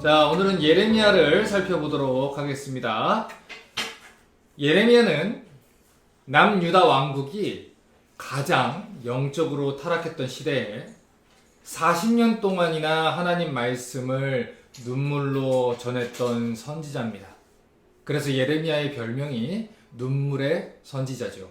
자, 오늘은 예레미야를 살펴보도록 하겠습니다. 예레미야는 남유다 왕국이 가장 영적으로 타락했던 시대에 40년 동안이나 하나님 말씀을 눈물로 전했던 선지자입니다. 그래서 예레미야의 별명이 눈물의 선지자죠.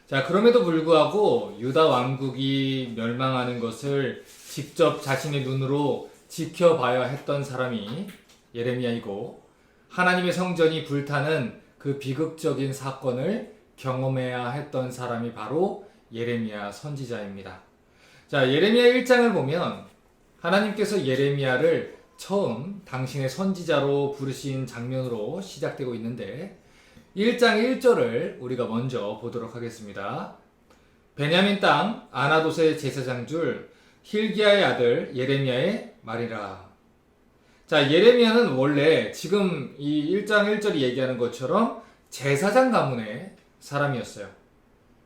자, 그럼에도 불구하고 유다 왕국이 멸망하는 것을 직접 자신의 눈으로 지켜봐야 했던 사람이 예레미야이고, 하나님의 성전이 불타는 그 비극적인 사건을 경험해야 했던 사람이 바로 예레미야 선지자입니다. 자, 예레미야 1장을 보면 하나님께서 예레미야를 처음 당신의 선지자로 부르신 장면으로 시작되고 있는데, 1장 1절을 우리가 먼저 보도록 하겠습니다. 베냐민 땅 아나돗의 제사장 줄 힐기야의 아들 예레미야의 말이라. 자, 예레미야는 원래 지금 이 1장 1절이 얘기하는 것처럼 제사장 가문의 사람이었어요.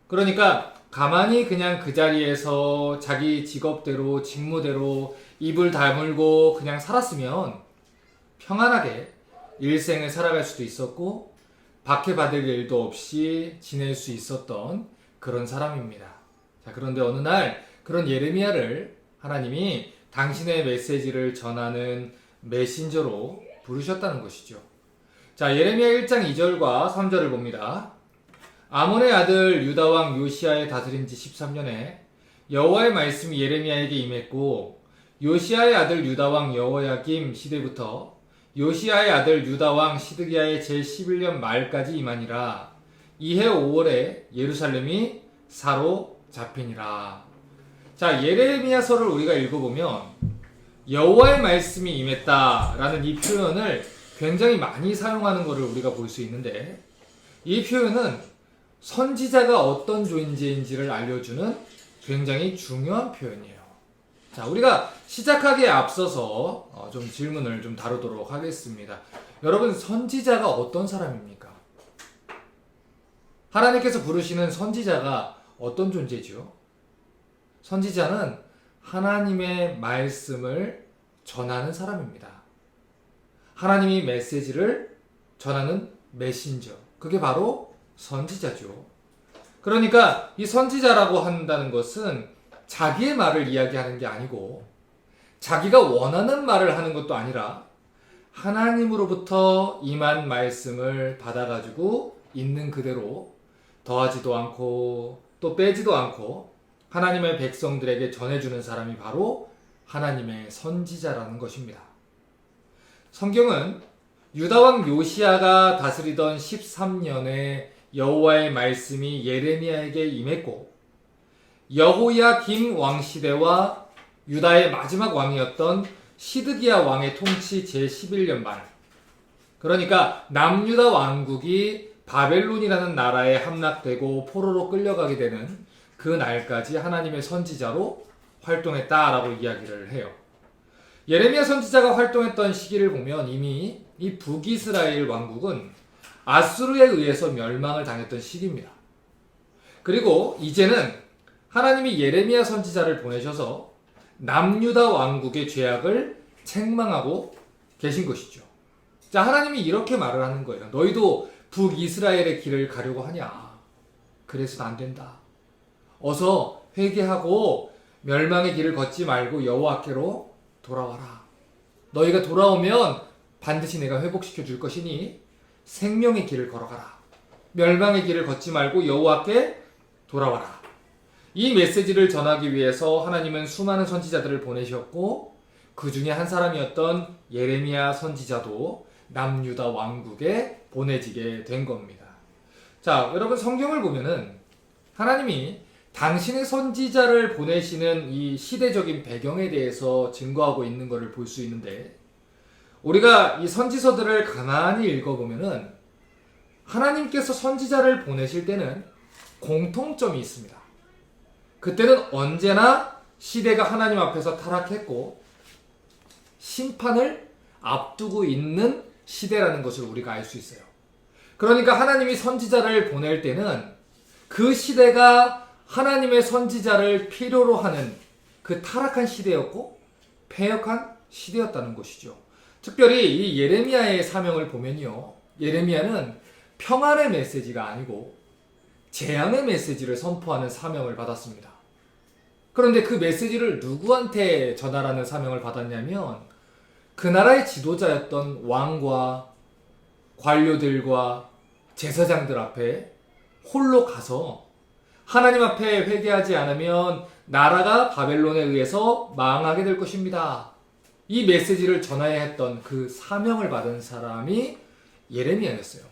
그러니까 가만히 그냥 그 자리에서 자기 직업대로 직무대로 입을 다물고 그냥 살았으면 평안하게 일생을 살아갈 수도 있었고 박해받을 일도 없이 지낼 수 있었던 그런 사람입니다. 자, 그런데 어느 날 그런 예레미야를 하나님이 당신의 메시지를 전하는 메신저로 부르셨다는 것이죠. 자, 예레미야 1장 2절과 3절을 봅니다. 아몬의 아들 유다왕 요시야의 다스린 지 13년에 여호와의 말씀이 예레미야에게 임했고, 요시야의 아들 유다왕 여호야김 시대부터 요시야의 아들 유다왕 시드기야의 제11년 말까지 임하니라. 이해 5월에 예루살렘이 사로잡히니라. 자, 예레미야서를 우리가 읽어보면 여호와의 말씀이 임했다라는 이 표현을 굉장히 많이 사용하는 것을 우리가 볼 수 있는데, 이 표현은 선지자가 어떤 존재인지를 알려주는 굉장히 중요한 표현이에요. 자, 우리가 시작하기에 앞서서 좀 질문을 좀 다루도록 하겠습니다. 여러분, 선지자가 어떤 사람입니까? 하나님께서 부르시는 선지자가 어떤 존재죠? 선지자는 하나님의 말씀을 전하는 사람입니다. 하나님이 메시지를 전하는 메신저, 그게 바로 선지자죠. 그러니까 이 선지자라고 한다는 것은 자기의 말을 이야기하는 게 아니고 자기가 원하는 말을 하는 것도 아니라 하나님으로부터 임한 말씀을 받아가지고 있는 그대로 더하지도 않고 또 빼지도 않고 하나님의 백성들에게 전해주는 사람이 바로 하나님의 선지자라는 것입니다. 성경은 유다왕 요시야가 다스리던 13년에 여호와의 말씀이 예레미야에게 임했고, 여호야김 왕 시대와 유다의 마지막 왕이었던 시드기야 왕의 통치 제11년 말, 그러니까 남유다 왕국이 바벨론이라는 나라에 함락되고 포로로 끌려가게 되는 그 날까지 하나님의 선지자로 활동했다라고 이야기를 해요. 예레미야 선지자가 활동했던 시기를 보면 이미 이 북이스라엘 왕국은 아수르에 의해서 멸망을 당했던 시기입니다. 그리고 이제는 하나님이 예레미야 선지자를 보내셔서 남유다 왕국의 죄악을 책망하고 계신 것이죠. 자, 하나님이 이렇게 말을 하는 거예요. 너희도 북이스라엘의 길을 가려고 하냐? 그래서는 안 된다. 어서 회개하고 멸망의 길을 걷지 말고 여호와께로 돌아와라. 너희가 돌아오면 반드시 내가 회복시켜 줄 것이니 생명의 길을 걸어가라. 멸망의 길을 걷지 말고 여호와께 돌아와라. 이 메시지를 전하기 위해서 하나님은 수많은 선지자들을 보내셨고, 그 중에 한 사람이었던 예레미야 선지자도 남유다 왕국에 보내지게 된 겁니다. 자, 여러분, 성경을 보면은 하나님이 당신의 선지자를 보내시는 이 시대적인 배경에 대해서 증거하고 있는 것을 볼 수 있는데, 우리가 이 선지서들을 가만히 읽어보면은 하나님께서 선지자를 보내실 때는 공통점이 있습니다. 그때는 언제나 시대가 하나님 앞에서 타락했고 심판을 앞두고 있는 시대라는 것을 우리가 알 수 있어요. 그러니까 하나님이 선지자를 보낼 때는 그 시대가 하나님의 선지자를 필요로 하는 그 타락한 시대였고 패역한 시대였다는 것이죠. 특별히 이 예레미야의 사명을 보면요. 예레미야는 평안의 메시지가 아니고 재앙의 메시지를 선포하는 사명을 받았습니다. 그런데 그 메시지를 누구한테 전하라는 사명을 받았냐면 그 나라의 지도자였던 왕과 관료들과 제사장들 앞에 홀로 가서 하나님 앞에 회개하지 않으면 나라가 바벨론에 의해서 망하게 될 것입니다. 이 메시지를 전해야 했던 그 사명을 받은 사람이 예레미야였어요.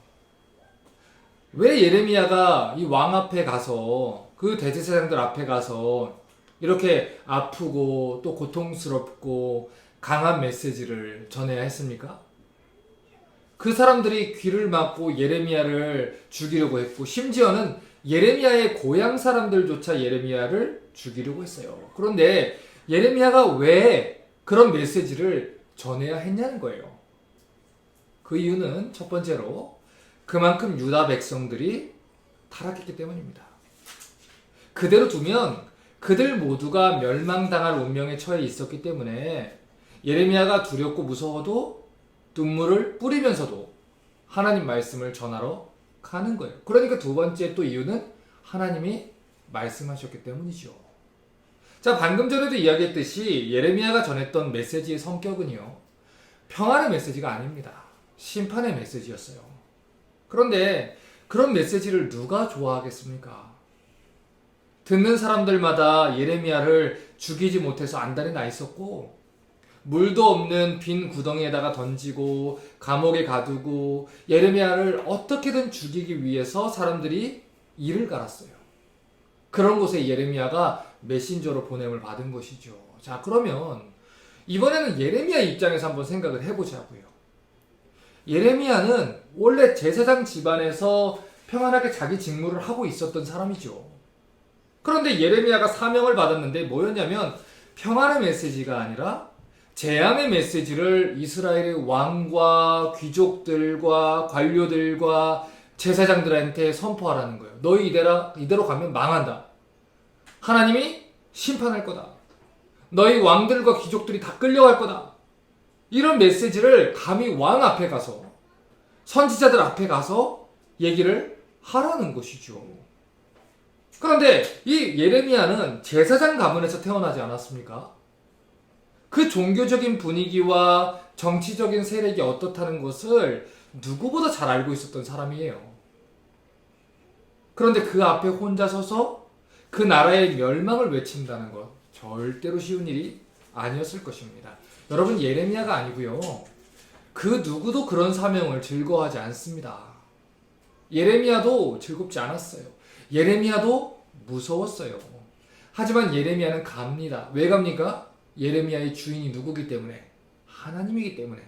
왜 예레미야가 이 왕 앞에 가서 그 대제사장들 앞에 가서 이렇게 아프고 또 고통스럽고 강한 메시지를 전해야 했습니까? 그 사람들이 귀를 막고 예레미야를 죽이려고 했고 심지어는 예레미야의 고향 사람들조차 예레미야를 죽이려고 했어요. 그런데 예레미야가 왜 그런 메시지를 전해야 했냐는 거예요. 그 이유는 첫 번째로 그만큼 유다 백성들이 타락했기 때문입니다. 그대로 두면 그들 모두가 멸망당할 운명에 처해 있었기 때문에 예레미야가 두렵고 무서워도 눈물을 뿌리면서도 하나님 말씀을 전하러 가는 거예요. 그러니까 두 번째 또 이유는 하나님이 말씀하셨기 때문이죠. 자, 방금 전에도 이야기했듯이 예레미야가 전했던 메시지의 성격은요, 평안의 메시지가 아닙니다. 심판의 메시지였어요. 그런데 그런 메시지를 누가 좋아하겠습니까? 듣는 사람들마다 예레미야를 죽이지 못해서 안달이 나 있었고 물도 없는 빈 구덩이에다가 던지고 감옥에 가두고 예레미야를 어떻게든 죽이기 위해서 사람들이 이를 갈았어요. 그런 곳에 예레미야가 메신저로 보냄을 받은 것이죠. 자, 그러면 이번에는 예레미야 입장에서 한번 생각을 해보자고요. 예레미야는 원래 제사장 집안에서 평안하게 자기 직무를 하고 있었던 사람이죠. 그런데 예레미야가 사명을 받았는데 뭐였냐면 평안의 메시지가 아니라 재앙의 메시지를 이스라엘의 왕과 귀족들과 관료들과 제사장들한테 선포하라는 거예요. 너희 이대로 가면 망한다. 하나님이 심판할 거다. 너희 왕들과 귀족들이 다 끌려갈 거다. 이런 메시지를 감히 왕 앞에 가서 선지자들 앞에 가서 얘기를 하라는 것이죠. 그런데 이 예레미야는 제사장 가문에서 태어나지 않았습니까? 그 종교적인 분위기와 정치적인 세력이 어떻다는 것을 누구보다 잘 알고 있었던 사람이에요. 그런데 그 앞에 혼자 서서 그 나라의 멸망을 외친다는 것 절대로 쉬운 일이 아니었을 것입니다. 여러분, 예레미야가 아니고요, 그 누구도 그런 사명을 즐거워하지 않습니다. 예레미야도 즐겁지 않았어요. 예레미야도 무서웠어요. 하지만 예레미야는 갑니다. 왜 갑니까? 예레미야의 주인이 누구기 때문에? 하나님이기 때문에.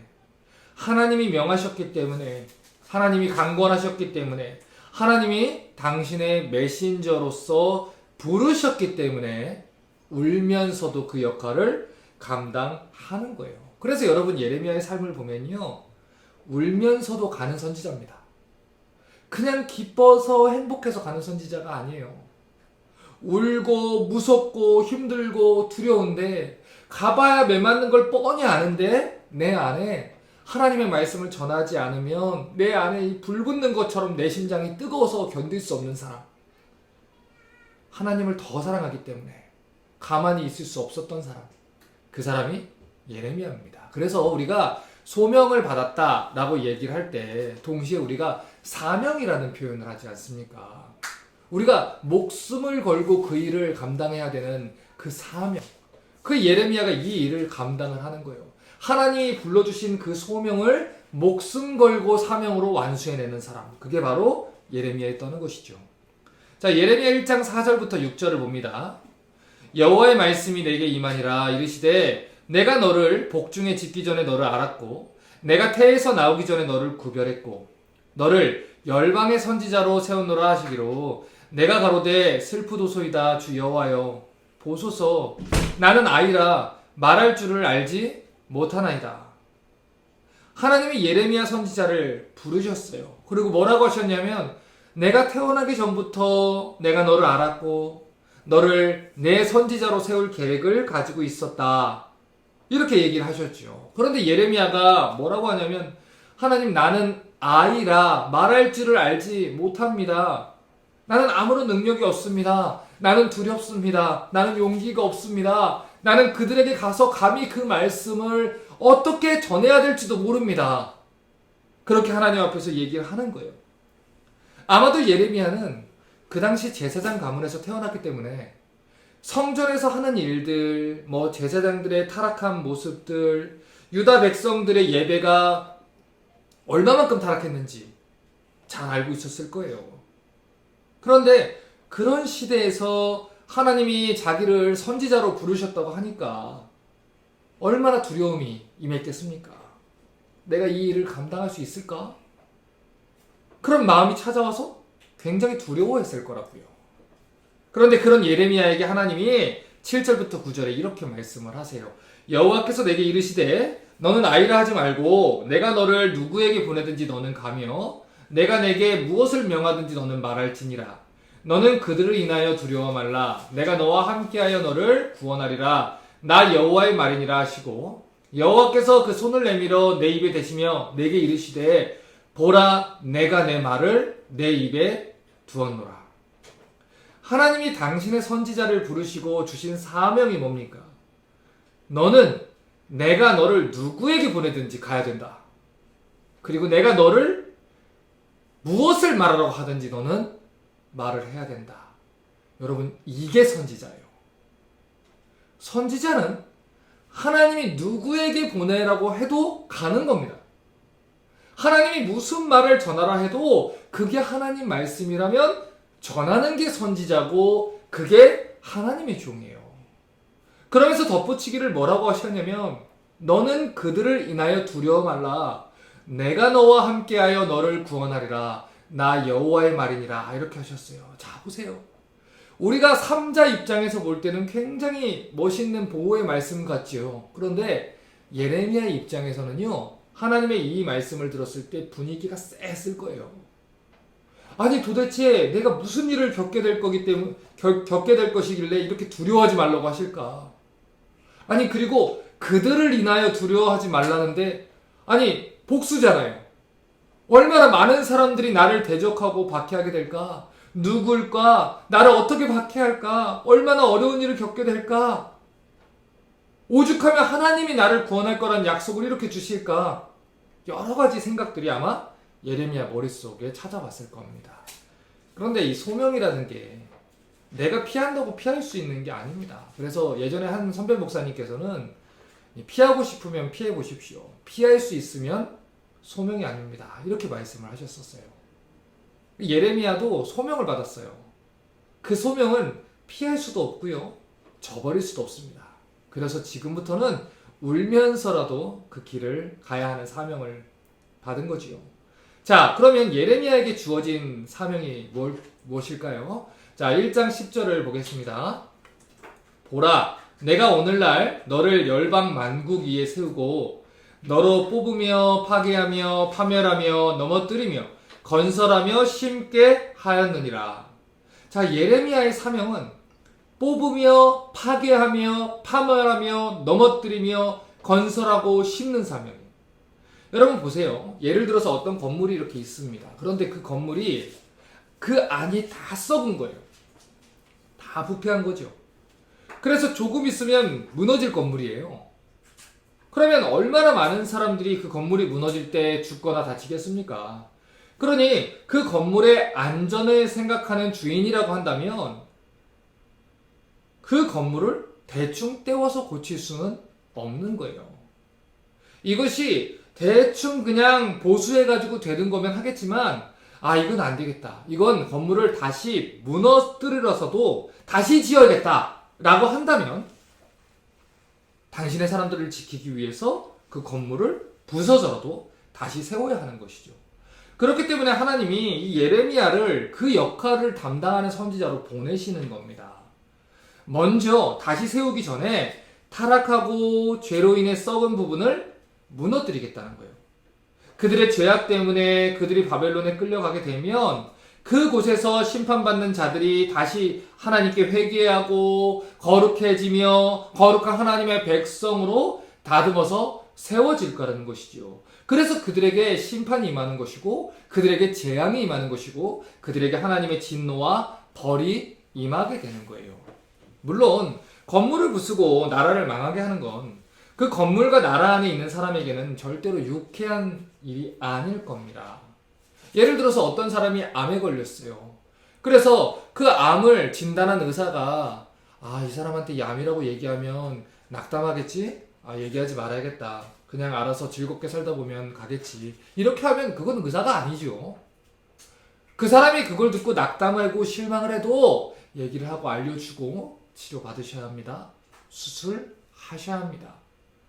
하나님이 명하셨기 때문에, 하나님이 강권하셨기 때문에, 하나님이 당신의 메신저로서 부르셨기 때문에 울면서도 그 역할을 감당하는 거예요. 그래서 여러분, 예레미야의 삶을 보면요, 울면서도 가는 선지자입니다. 그냥 기뻐서 행복해서 가는 선지자가 아니에요. 울고 무섭고 힘들고 두려운데 가봐야 매맞는 걸 뻔히 아는데 내 안에 하나님의 말씀을 전하지 않으면 내 안에 불 붙는 것처럼 내 심장이 뜨거워서 견딜 수 없는 사람, 하나님을 더 사랑하기 때문에 가만히 있을 수 없었던 사람, 그 사람이 예레미야입니다. 그래서 우리가 소명을 받았다라고 얘기를 할 때 동시에 우리가 사명이라는 표현을 하지 않습니까? 우리가 목숨을 걸고 그 일을 감당해야 되는 그 사명, 그 예레미야가 이 일을 감당을 하는 거예요. 하나님이 불러주신 그 소명을 목숨 걸고 사명으로 완수해내는 사람, 그게 바로 예레미야였다는 것이죠. 자, 예레미야 1장 4절부터 6절을 봅니다. 여호와의 말씀이 내게 임하니라. 이르시되 내가 너를 복중에 짓기 전에 너를 알았고 내가 태에서 나오기 전에 너를 구별했고 너를 열방의 선지자로 세우노라 하시기로 내가 가로되 슬프도소이다. 주 여호와여 보소서, 나는 아이라 말할 줄을 알지 못하나이다. 하나님이 예레미야 선지자를 부르셨어요. 그리고 뭐라고 하셨냐면 내가 태어나기 전부터 내가 너를 알았고 너를 내 선지자로 세울 계획을 가지고 있었다. 이렇게 얘기를 하셨죠. 그런데 예레미야가 뭐라고 하냐면 하나님 나는 아이라 말할 줄을 알지 못합니다. 나는 아무런 능력이 없습니다. 나는 두렵습니다. 나는 용기가 없습니다. 나는 그들에게 가서 감히 그 말씀을 어떻게 전해야 될지도 모릅니다. 그렇게 하나님 앞에서 얘기를 하는 거예요. 아마도 예레미야는 그 당시 제사장 가문에서 태어났기 때문에 성전에서 하는 일들, 제사장들의 타락한 모습들, 유다 백성들의 예배가 얼마만큼 타락했는지 잘 알고 있었을 거예요. 그런데 그런 시대에서 하나님이 자기를 선지자로 부르셨다고 하니까 얼마나 두려움이 임했겠습니까? 내가 이 일을 감당할 수 있을까? 그런 마음이 찾아와서 굉장히 두려워했을 거라고요. 그런데 그런 예레미야에게 하나님이 7절부터 9절에 이렇게 말씀을 하세요. 여호와께서 내게 이르시되 너는 아이라 하지 말고 내가 너를 누구에게 보내든지 너는 가며 내가 내게 무엇을 명하든지 너는 말할지니라. 너는 그들을 인하여 두려워 말라. 내가 너와 함께하여 너를 구원하리라. 나 여호와의 말이니라 하시고 여호와께서 그 손을 내밀어 내 입에 대시며 내게 이르시되 보라 내가 내 말을 내 입에 두었노라. 하나님이 당신의 선지자를 부르시고 주신 사명이 뭡니까? 너는 내가 너를 누구에게 보내든지 가야 된다. 그리고 내가 너를 무엇을 말하라고 하든지 너는 말을 해야 된다. 여러분, 이게 선지자예요. 선지자는 하나님이 누구에게 보내라고 해도 가는 겁니다. 하나님이 무슨 말을 전하라 해도 그게 하나님 말씀이라면 전하는 게 선지자고 그게 하나님의 종이에요. 그러면서 덧붙이기를 뭐라고 하셨냐면 너는 그들을 인하여 두려워 말라. 내가 너와 함께하여 너를 구원하리라. 나 여호와의 말이니라. 이렇게 하셨어요. 자, 보세요. 우리가 3자 입장에서 볼 때는 굉장히 멋있는 보호의 말씀 같지요. 그런데 예레미야의 입장에서는요, 하나님의 이 말씀을 들었을 때 분위기가 쎄했을 거예요. 아니 도대체 내가 무슨 일을 겪게 될 것이길래 이렇게 두려워하지 말라고 하실까? 아니 그리고 그들을 인하여 두려워하지 말라는데 아니 복수잖아요. 얼마나 많은 사람들이 나를 대적하고 박해하게 될까? 누굴까? 나를 어떻게 박해할까? 얼마나 어려운 일을 겪게 될까? 오죽하면 하나님이 나를 구원할 거란 약속을 이렇게 주실까? 여러 가지 생각들이 아마 예레미야 머릿속에 찾아왔을 겁니다. 그런데 이 소명이라는 게 내가 피한다고 피할 수 있는 게 아닙니다. 그래서 예전에 한 선배 목사님께서는 피하고 싶으면 피해 보십시오. 피할 수 있으면 소명이 아닙니다. 이렇게 말씀을 하셨었어요. 예레미야도 소명을 받았어요. 그 소명은 피할 수도 없고요. 저버릴 수도 없습니다. 그래서 지금부터는 울면서라도 그 길을 가야 하는 사명을 받은 거지요. 자, 그러면 예레미야에게 주어진 사명이 무엇일까요? 자, 1장 10절을 보겠습니다. 보라, 내가 오늘날 너를 열방 만국 위에 세우고 너로 뽑으며 파괴하며 파멸하며 넘어뜨리며 건설하며 심게 하였느니라. 자, 예레미야의 사명은 뽑으며 파괴하며 파멸하며 넘어뜨리며 건설하고 심는 사명이에요. 여러분 보세요. 예를 들어서 어떤 건물이 이렇게 있습니다. 그런데 그 건물이 그 안이 다 썩은 거예요. 다 부패한 거죠. 그래서 조금 있으면 무너질 건물이에요. 그러면 얼마나 많은 사람들이 그 건물이 무너질 때 죽거나 다치겠습니까? 그러니 그 건물의 안전을 생각하는 주인이라고 한다면 그 건물을 대충 떼워서 고칠 수는 없는 거예요. 이것이 대충 그냥 보수해가지고 되는 거면 하겠지만 이건 안 되겠다. 이건 건물을 다시 무너뜨려서도 다시 지어야겠다 라고 한다면 당신의 사람들을 지키기 위해서 그 건물을 부서져라도 다시 세워야 하는 것이죠. 그렇기 때문에 하나님이 이 예레미야를 그 역할을 담당하는 선지자로 보내시는 겁니다. 먼저 다시 세우기 전에 타락하고 죄로 인해 썩은 부분을 무너뜨리겠다는 거예요. 그들의 죄악 때문에 그들이 바벨론에 끌려가게 되면 그곳에서 심판받는 자들이 다시 하나님께 회개하고 거룩해지며 거룩한 하나님의 백성으로 다듬어서 세워질 거라는 것이죠. 그래서 그들에게 심판이 임하는 것이고 그들에게 재앙이 임하는 것이고 그들에게 하나님의 진노와 벌이 임하게 되는 거예요. 물론 건물을 부수고 나라를 망하게 하는 건 그 건물과 나라 안에 있는 사람에게는 절대로 유쾌한 일이 아닐 겁니다. 예를 들어서 어떤 사람이 암에 걸렸어요. 그래서 그 암을 진단한 의사가 이 사람한테 이 암이라고 얘기하면 낙담하겠지? 얘기하지 말아야겠다. 그냥 알아서 즐겁게 살다 보면 가겠지. 이렇게 하면 그건 의사가 아니죠. 그 사람이 그걸 듣고 낙담하고 실망을 해도 얘기를 하고 알려주고 치료받으셔야 합니다. 수술하셔야 합니다.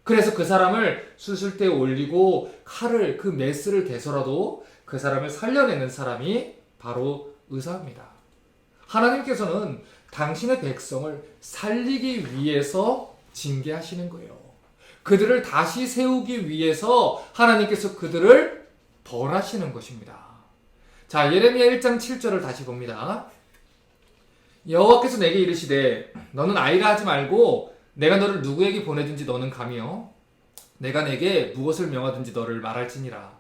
그래서 그 사람을 수술대에 올리고 칼을 그 메스를 대서라도 그 사람을 살려내는 사람이 바로 의사입니다. 하나님께서는 당신의 백성을 살리기 위해서 징계하시는 거예요. 그들을 다시 세우기 위해서 하나님께서 그들을 벌하시는 것입니다. 자, 예레미야 1장 7절을 다시 봅니다. 여호와께서 내게 이르시되 너는 아이라 하지 말고 내가 너를 누구에게 보내든지 너는 가며 내가 내게 무엇을 명하든지 너를 말할지니라.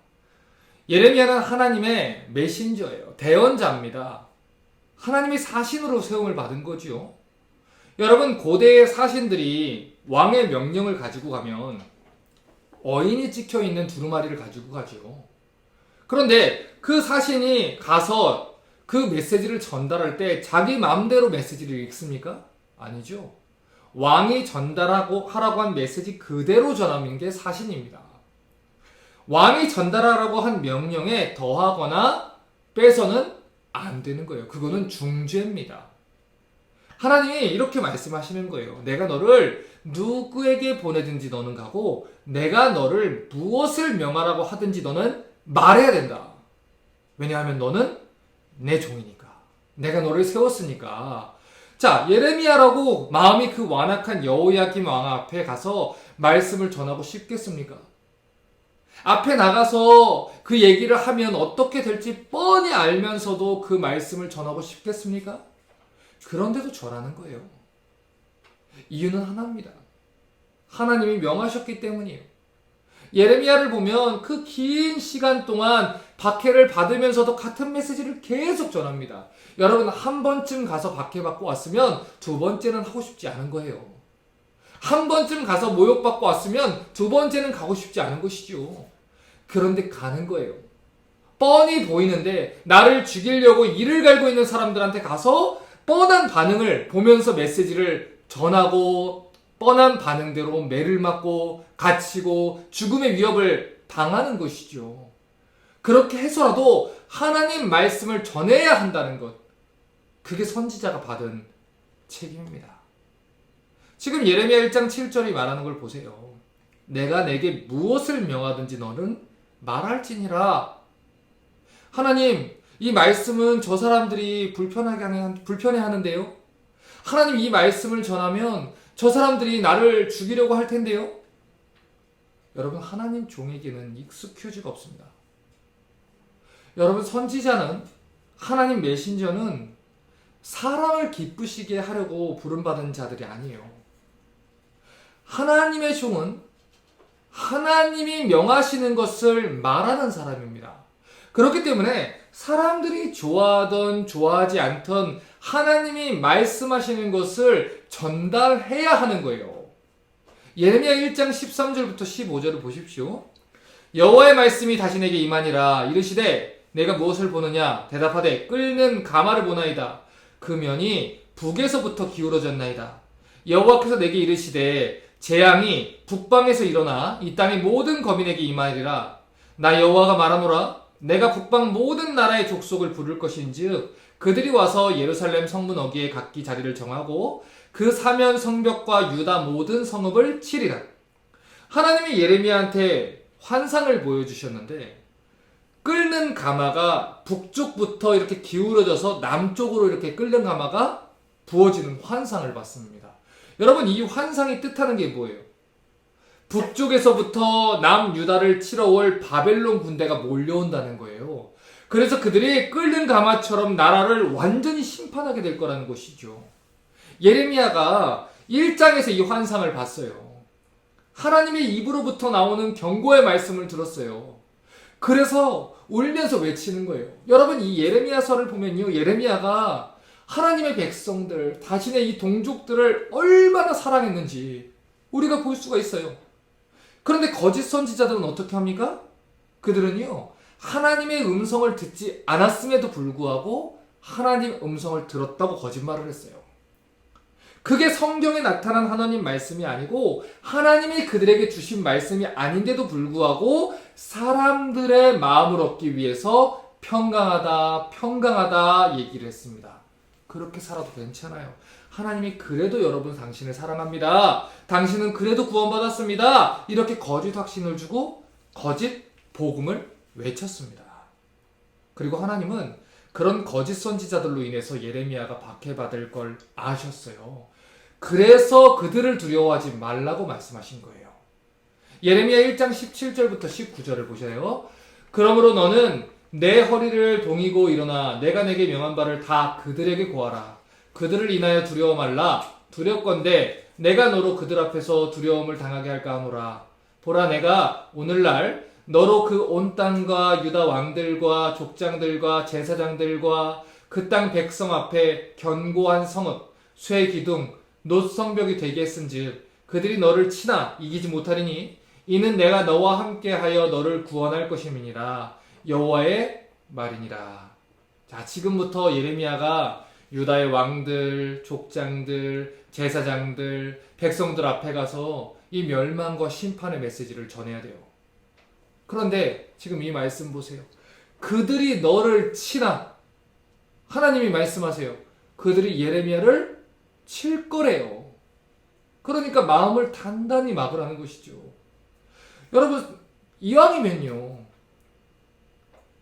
예레미야는 하나님의 메신저예요. 대언자입니다. 하나님이 사신으로 세움을 받은 거지요. 여러분, 고대의 사신들이 왕의 명령을 가지고 가면 어인이 찍혀있는 두루마리를 가지고 가죠. 그런데 그 사신이 가서 그 메시지를 전달할 때 자기 마음대로 메시지를 읽습니까? 아니죠. 왕이 하라고 한 메시지 그대로 전하는 게 사신입니다. 왕이 전달하라고 한 명령에 더하거나 빼서는 안 되는 거예요. 그거는 중죄입니다. 하나님이 이렇게 말씀하시는 거예요. 내가 너를 누구에게 보내든지 너는 가고 내가 너를 무엇을 명하라고 하든지 너는 말해야 된다. 왜냐하면 너는 내 종이니까. 내가 너를 세웠으니까. 자, 예레미야라고 마음이 그 완악한 여호야김 왕 앞에 가서 말씀을 전하고 싶겠습니까? 앞에 나가서 그 얘기를 하면 어떻게 될지 뻔히 알면서도 그 말씀을 전하고 싶겠습니까? 그런데도 저라는 거예요. 이유는 하나입니다. 하나님이 명하셨기 때문이에요. 예레미야를 보면 그 긴 시간 동안 박해를 받으면서도 같은 메시지를 계속 전합니다. 여러분, 한 번쯤 가서 박해받고 왔으면 두 번째는 하고 싶지 않은 거예요. 한 번쯤 가서 모욕받고 왔으면 두 번째는 가고 싶지 않은 것이죠. 그런데 가는 거예요. 뻔히 보이는데 나를 죽이려고 이를 갈고 있는 사람들한테 가서 뻔한 반응을 보면서 메시지를 전하고 뻔한 반응대로 매를 맞고 갇히고 죽음의 위협을 당하는 것이죠. 그렇게 해서라도 하나님 말씀을 전해야 한다는 것, 그게 선지자가 받은 책임입니다. 지금 예레미야 1장 7절이 말하는 걸 보세요. 내가 내게 무엇을 명하든지 너는 말할지니라. 하나님, 이 말씀은 저 사람들이 불편해하는데요. 하나님, 이 말씀을 전하면 저 사람들이 나를 죽이려고 할 텐데요. 여러분, 하나님 종에게는 익스큐즈가 없습니다. 여러분, 선지자는, 하나님 메신저는 사람을 기쁘시게 하려고 부름받은 자들이 아니에요. 하나님의 종은 하나님이 명하시는 것을 말하는 사람입니다. 그렇기 때문에 사람들이 좋아하던 좋아하지 않던 하나님이 말씀하시는 것을 전달해야 하는 거예요. 예레미야 1장 13절부터 15절을 보십시오. 여호와의 말씀이 다시 내게 임하니라. 이르시되 내가 무엇을 보느냐? 대답하되 끓는 가마를 보나이다. 그 면이 북에서부터 기울어졌나이다. 여호와께서 내게 이르시되 재앙이 북방에서 일어나 이 땅의 모든 거민에게 임하리라. 나 여호와가 말하노라. 내가 북방 모든 나라의 족속을 부를 것인즉 그들이 와서 예루살렘 성문 어귀에 각기 자리를 정하고 그 사면 성벽과 유다 모든 성읍을 치리라. 하나님이 예레미야한테 환상을 보여주셨는데 끓는 가마가 북쪽부터 이렇게 기울어져서 남쪽으로 이렇게 끓는 가마가 부어지는 환상을 봤습니다. 여러분, 이 환상이 뜻하는 게 뭐예요? 북쪽에서부터 남유다를 치러 올 바벨론 군대가 몰려온다는 거예요. 그래서 그들이 끓는 가마처럼 나라를 완전히 심판하게 될 거라는 것이죠. 예레미야가 1장에서 이 환상을 봤어요. 하나님의 입으로부터 나오는 경고의 말씀을 들었어요. 그래서 울면서 외치는 거예요. 여러분, 이 예레미야서를 보면요, 예레미야가 하나님의 백성들, 자신의 이 동족들을 얼마나 사랑했는지 우리가 볼 수가 있어요. 그런데 거짓 선지자들은 어떻게 합니까? 그들은요, 하나님의 음성을 듣지 않았음에도 불구하고 하나님 음성을 들었다고 거짓말을 했어요. 그게 성경에 나타난 하나님 말씀이 아니고 하나님이 그들에게 주신 말씀이 아닌데도 불구하고 사람들의 마음을 얻기 위해서 평강하다 얘기를 했습니다. 그렇게 살아도 괜찮아요. 하나님이 그래도 여러분 당신을 사랑합니다. 당신은 그래도 구원받았습니다. 이렇게 거짓 확신을 주고 거짓 복음을 외쳤습니다. 그리고 하나님은 그런 거짓 선지자들로 인해서 예레미야가 박해받을 걸 아셨어요. 그래서 그들을 두려워하지 말라고 말씀하신 거예요. 예레미야 1장 17절부터 19절을 보세요. 그러므로 너는 내 허리를 동이고 일어나 내가 내게 명한 바를 다 그들에게 고하라. 그들을 인하여 두려워 말라. 두렵건대 내가 너로 그들 앞에서 두려움을 당하게 할까 하노라. 보라, 내가 오늘날 너로 그 온 땅과 유다 왕들과 족장들과 제사장들과 그 땅 백성 앞에 견고한 성읍, 쇠 기둥, 놋성벽이 되게 했은즉 그들이 너를 치나 이기지 못하리니 이는 내가 너와 함께하여 너를 구원할 것임이니라. 여호와의 말이니라. 자, 지금부터 예레미야가 유다의 왕들, 족장들, 제사장들, 백성들 앞에 가서 이 멸망과 심판의 메시지를 전해야 돼요. 그런데 지금 이 말씀 보세요. 그들이 너를 치나, 하나님이 말씀하세요. 그들이 예레미야를 칠 거래요. 그러니까 마음을 단단히 막으라는 것이죠. 여러분, 이왕이면요,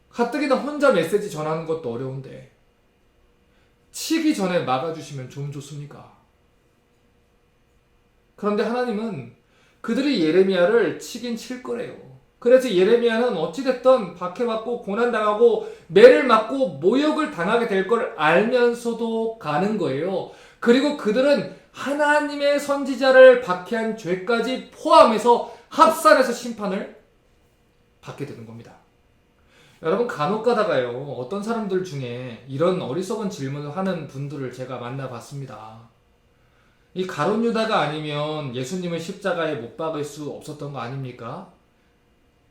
가뜩이나 혼자 메시지 전하는 것도 어려운데 치기 전에 막아주시면 좀 좋습니까? 그런데 하나님은 그들이 예레미야를 치긴 칠 거래요. 그래서 예레미야는 어찌됐든 박해받고 고난당하고 매를 맞고 모욕을 당하게 될 걸 알면서도 가는 거예요. 그리고 그들은 하나님의 선지자를 박해한 죄까지 포함해서 합산해서 심판을 받게 되는 겁니다. 여러분, 간혹 가다가요, 어떤 사람들 중에 이런 어리석은 질문을 하는 분들을 제가 만나봤습니다. 이 가룟 유다가 아니면 예수님을 십자가에 못 박을 수 없었던 거 아닙니까?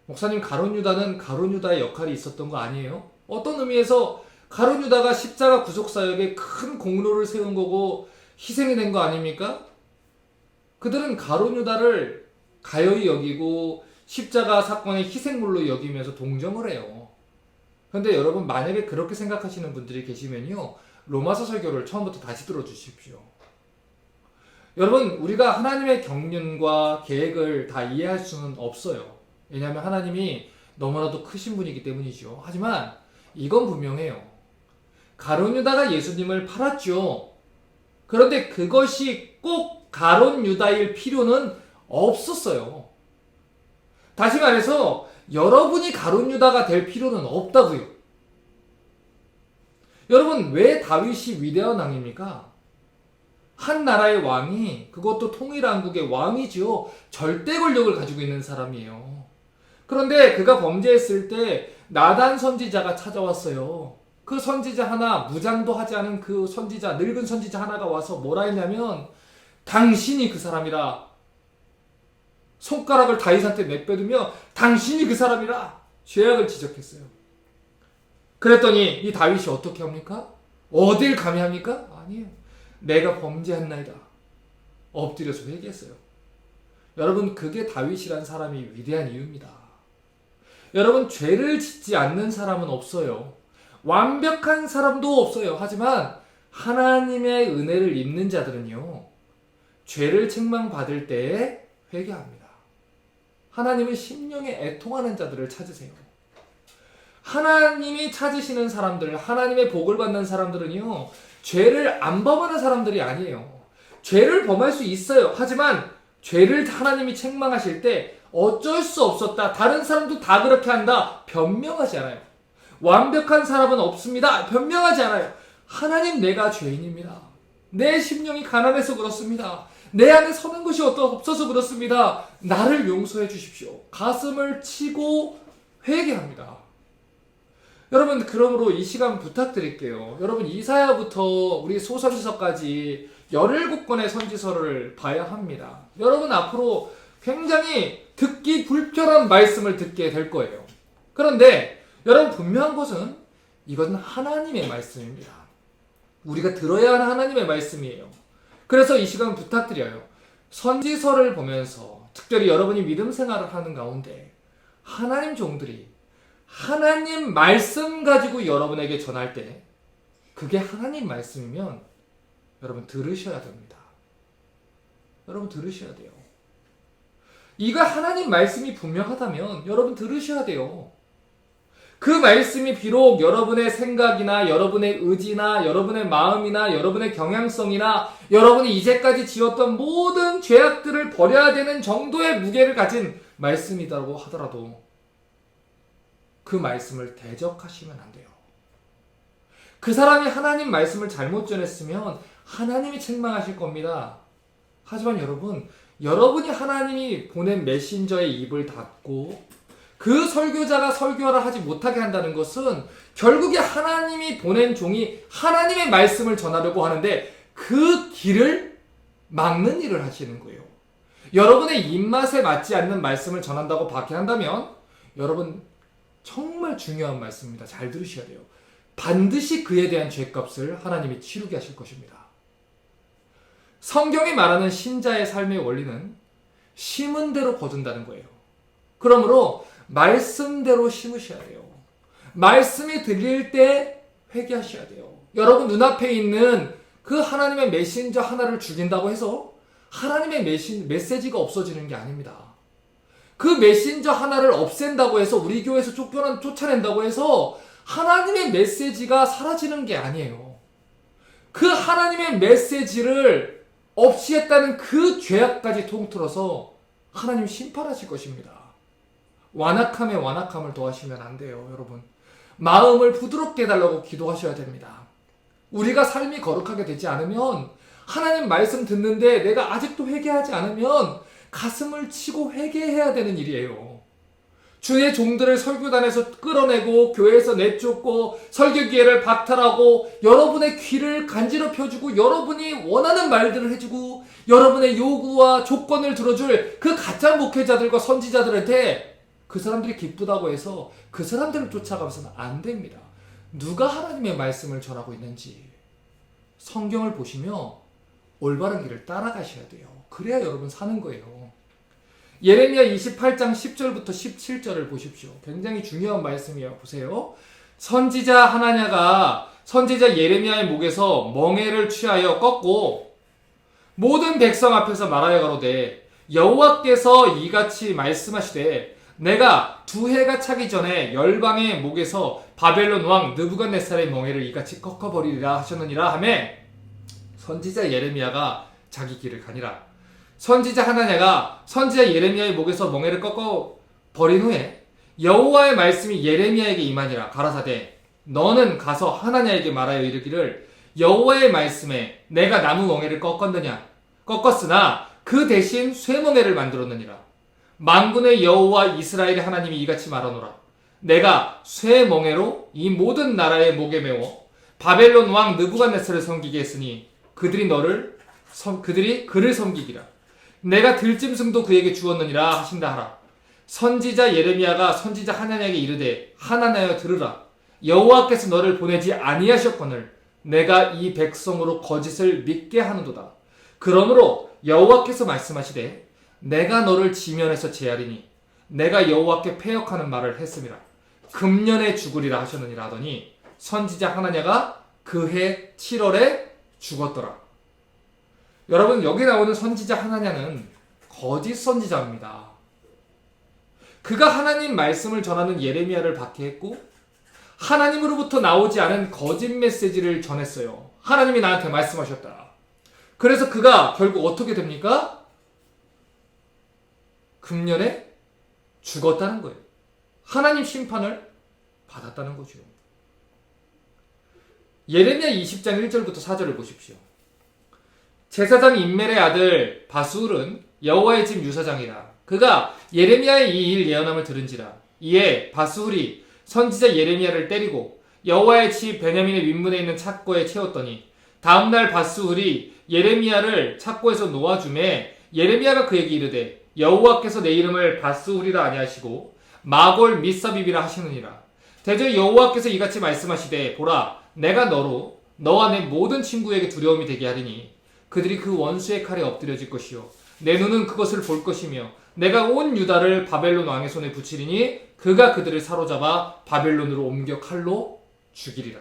목사님, 가룟 유다는 가룟 유다의 역할이 있었던 거 아니에요? 어떤 의미에서 가룟 유다가 십자가 구속 사역에 큰 공로를 세운 거고 희생이 된 거 아닙니까? 그들은 가룟 유다를 가여이 여기고 십자가 사건의 희생물로 여기면서 동정을 해요. 그런데 여러분, 만약에 그렇게 생각하시는 분들이 계시면요, 로마서 설교를 처음부터 다시 들어주십시오. 여러분, 우리가 하나님의 경륜과 계획을 다 이해할 수는 없어요. 왜냐하면 하나님이 너무나도 크신 분이기 때문이죠. 하지만 이건 분명해요. 가룟 유다가 예수님을 팔았죠. 그런데 그것이 꼭 가룟 유다일 필요는 없었어요. 다시 말해서 여러분이 가룟 유다가 될 필요는 없다고요. 여러분, 왜 다윗이 위대한 왕입니까? 한 나라의 왕이, 그것도 통일왕국의 왕이죠. 절대 권력을 가지고 있는 사람이에요. 그런데 그가 범죄했을 때 나단 선지자가 찾아왔어요. 그 선지자 하나, 무장도 하지 않은 그 선지자, 늙은 선지자 하나가 와서 뭐라 했냐면, 당신이 그 사람이라. 손가락을 다윗한테 내빼두며 당신이 그 사람이라 죄악을 지적했어요. 그랬더니 이 다윗이 어떻게 합니까? 어딜 감히 합니까? 아니에요. 내가 범죄했나이다. 엎드려서 회개했어요. 여러분, 그게 다윗이란 사람이 위대한 이유입니다. 여러분, 죄를 짓지 않는 사람은 없어요. 완벽한 사람도 없어요. 하지만 하나님의 은혜를 입는 자들은요, 죄를 책망받을 때에 회개합니다. 하나님은 심령에 애통하는 자들을 찾으세요. 하나님이 찾으시는 사람들, 하나님의 복을 받는 사람들은요, 죄를 안 범하는 사람들이 아니에요. 죄를 범할 수 있어요. 하지만 죄를 하나님이 책망하실 때 어쩔 수 없었다, 다른 사람도 다 그렇게 한다, 변명하지 않아요. 완벽한 사람은 없습니다, 변명하지 않아요. 하나님, 내가 죄인입니다. 내 심령이 가난해서 그렇습니다. 내 안에 서는 것이 없어서 그렇습니다. 나를 용서해 주십시오. 가슴을 치고 회개합니다. 여러분, 그러므로 이 시간 부탁드릴게요. 여러분, 이사야부터 우리 소선지서까지 17권의 선지서를 봐야 합니다. 여러분, 앞으로 굉장히 듣기 불편한 말씀을 듣게 될 거예요. 그런데 여러분, 분명한 것은 이것은 하나님의 말씀입니다. 우리가 들어야 하는 하나님의 말씀이에요. 그래서 이 시간 부탁드려요. 선지서를 보면서 특별히 여러분이 믿음 생활을 하는 가운데 하나님 종들이 하나님 말씀 가지고 여러분에게 전할 때 그게 하나님 말씀이면 여러분 들으셔야 됩니다. 여러분 들으셔야 돼요. 이거 하나님 말씀이 분명하다면 여러분 들으셔야 돼요. 그 말씀이 비록 여러분의 생각이나 여러분의 의지나 여러분의 마음이나 여러분의 경향성이나 여러분이 이제까지 지었던 모든 죄악들을 버려야 되는 정도의 무게를 가진 말씀이라고 하더라도 그 말씀을 대적하시면 안 돼요. 그 사람이 하나님 말씀을 잘못 전했으면 하나님이 책망하실 겁니다. 하지만 여러분, 여러분이 하나님이 보낸 메신저의 입을 닫고 그 설교자가 설교를 하지 못하게 한다는 것은 결국에 하나님이 보낸 종이 하나님의 말씀을 전하려고 하는데 그 길을 막는 일을 하시는 거예요. 여러분의 입맛에 맞지 않는 말씀을 전한다고 박해한다면 여러분 정말 중요한 말씀입니다. 잘 들으셔야 돼요. 반드시 그에 대한 죄값을 하나님이 치르게 하실 것입니다. 성경이 말하는 신자의 삶의 원리는 심은 대로 거둔다는 거예요. 그러므로 말씀대로 심으셔야 돼요. 말씀이 들릴 때 회개하셔야 돼요. 여러분 눈앞에 있는 그 하나님의 메신저 하나를 죽인다고 해서 하나님의 메시지가 없어지는 게 아닙니다. 그 메신저 하나를 없앤다고 해서 우리 교회에서 쫓아낸다고 해서 하나님의 메시지가 사라지는 게 아니에요. 그 하나님의 메시지를 없이 했다는 그 죄악까지 통틀어서 하나님 심판하실 것입니다. 완악함에 완악함을 더하시면 안 돼요, 여러분. 마음을 부드럽게 해달라고 기도하셔야 됩니다. 우리가 삶이 거룩하게 되지 않으면 하나님 말씀 듣는데 내가 아직도 회개하지 않으면 가슴을 치고 회개해야 되는 일이에요. 주의 종들을 설교단에서 끌어내고 교회에서 내쫓고 설교 기회를 박탈하고 여러분의 귀를 간지럽혀주고 여러분이 원하는 말들을 해주고 여러분의 요구와 조건을 들어줄 그 가짜 목회자들과 선지자들한테 그 사람들이 기쁘다고 해서 그 사람들을 쫓아가면서는 안 됩니다. 누가 하나님의 말씀을 전하고 있는지 성경을 보시며 올바른 길을 따라가셔야 돼요. 그래야 여러분 사는 거예요. 예레미야 28장 10절부터 17절을 보십시오. 굉장히 중요한 말씀이에요. 보세요. 선지자 하나냐가 선지자 예레미야의 목에서 멍에를 취하여 꺾고 모든 백성 앞에서 말하여 가로되 여호와께서 이같이 말씀하시되 내가 두 해가 차기 전에 열방의 목에서 바벨론 왕 느부갓네살의 멍에를 이같이 꺾어버리리라 하셨느니라 하매 선지자 예레미야가 자기 길을 가니라. 선지자 하나냐가 선지자 예레미야의 목에서 멍에를 꺾어 버린 후에 여호와의 말씀이 예레미야에게 임하니라. 가라사대 너는 가서 하나냐에게 말하여 이르기를 여호와의 말씀에 내가 나무 멍에를 꺾었으나 그 대신 쇠 멍에를 만들었느니라. 만군의 여호와 이스라엘의 하나님이 이같이 말하노라. 내가 쇠 멍에로 이 모든 나라의 목에 메워 바벨론 왕 느부갓네살을 섬기게 했으니 그들이 그를 섬기기라. 내가 들짐승도 그에게 주었느니라 하신다 하라. 선지자 예레미야가 선지자 하나냐에게 이르되 하나냐여 들으라. 여호와께서 너를 보내지 아니하셨거늘 내가 이 백성으로 거짓을 믿게 하는도다. 그러므로 여호와께서 말씀하시되 내가 너를 지면에서 제하리니 내가 여호와께 패역하는 말을 했음이라. 금년에 죽으리라 하셨느니라 하더니 선지자 하나냐가 그해 7월에 죽었더라. 여러분 여기 나오는 선지자 하나냐는 거짓 선지자입니다. 그가 하나님 말씀을 전하는 예레미야를 박해했고 하나님으로부터 나오지 않은 거짓 메시지를 전했어요. 하나님이 나한테 말씀하셨다. 그래서 그가 결국 어떻게 됩니까? 금년에 죽었다는 거예요. 하나님 심판을 받았다는 거죠. 예레미야 20장 1절부터 4절을 보십시오. 제사장 임멜의 아들 바수울은 여호와의 집 유사장이라. 그가 예레미야의 이 일 예언함을 들은지라. 이에 바수울이 선지자 예레미야를 때리고 여호와의 집 베냐민의 윗문에 있는 착고에 채웠더니 다음날 바수울이 예레미야를 착고에서 놓아주매 예레미야가 그에게 이르되 여호와께서 내 이름을 바스울이라 아니하시고 마골 미사비비라 하시느니라. 대저 여호와께서 이같이 말씀하시되 보라 내가 너로 너와 내 모든 친구에게 두려움이 되게 하리니 그들이 그 원수의 칼에 엎드려질 것이요 내 눈은 그것을 볼 것이며 내가 온 유다를 바벨론 왕의 손에 붙이리니 그가 그들을 사로잡아 바벨론으로 옮겨 칼로 죽이리라.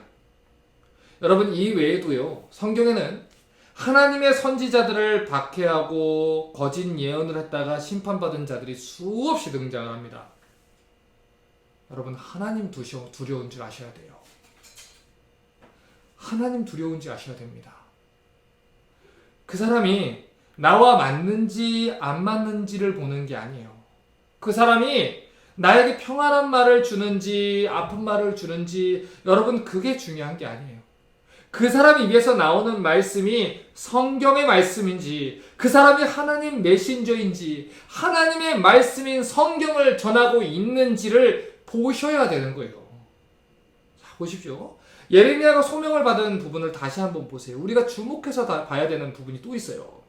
여러분 이 외에도요 성경에는 하나님의 선지자들을 박해하고 거짓 예언을 했다가 심판받은 자들이 수없이 등장을 합니다. 여러분 하나님 두려운 줄 아셔야 돼요. 하나님 두려운 줄 아셔야 됩니다. 그 사람이 나와 맞는지 안 맞는지를 보는 게 아니에요. 그 사람이 나에게 평안한 말을 주는지 아픈 말을 주는지 여러분 그게 중요한 게 아니에요. 그 사람 입에서 나오는 말씀이 성경의 말씀인지 그 사람이 하나님 메신저인지 하나님의 말씀인 성경을 전하고 있는지를 보셔야 되는 거예요. 자, 보십시오. 예레미야가 소명을 받은 부분을 다시 한번 보세요. 우리가 주목해서 봐야 되는 부분이 또 있어요.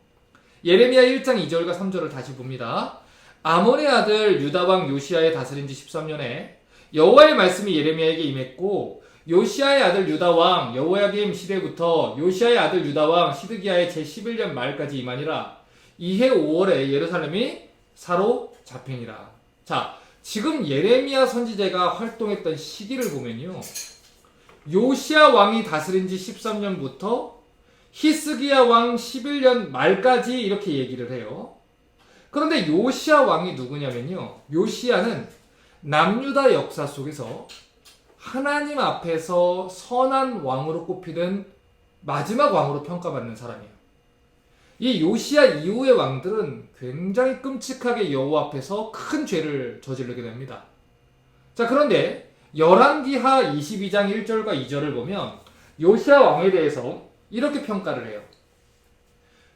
예레미야 1장 2절과 3절을 다시 봅니다. 아몬의 아들 유다왕 요시야의 다스린 지 13년에 여호와의 말씀이 예레미야에게 임했고 요시야의 아들 유다왕 여호야김 시대부터 요시야의 아들 유다왕 시드기야의 제11년 말까지 임하니라. 이해 5월에 예루살렘이 사로잡히니라. 자, 지금 예레미야 선지자가 활동했던 시기를 보면요. 요시야 왕이 다스린 지 13년부터 히스기야 왕 11년 말까지 이렇게 얘기를 해요. 그런데 요시야 왕이 누구냐면요. 요시야는 남유다 역사 속에서 하나님 앞에서 선한 왕으로 꼽히는 마지막 왕으로 평가받는 사람이에요. 이 요시야 이후의 왕들은 굉장히 끔찍하게 여호와 앞에서 큰 죄를 저지르게 됩니다. 자, 그런데 열왕기하 22장 1절과 2절을 보면 요시야 왕에 대해서 이렇게 평가를 해요.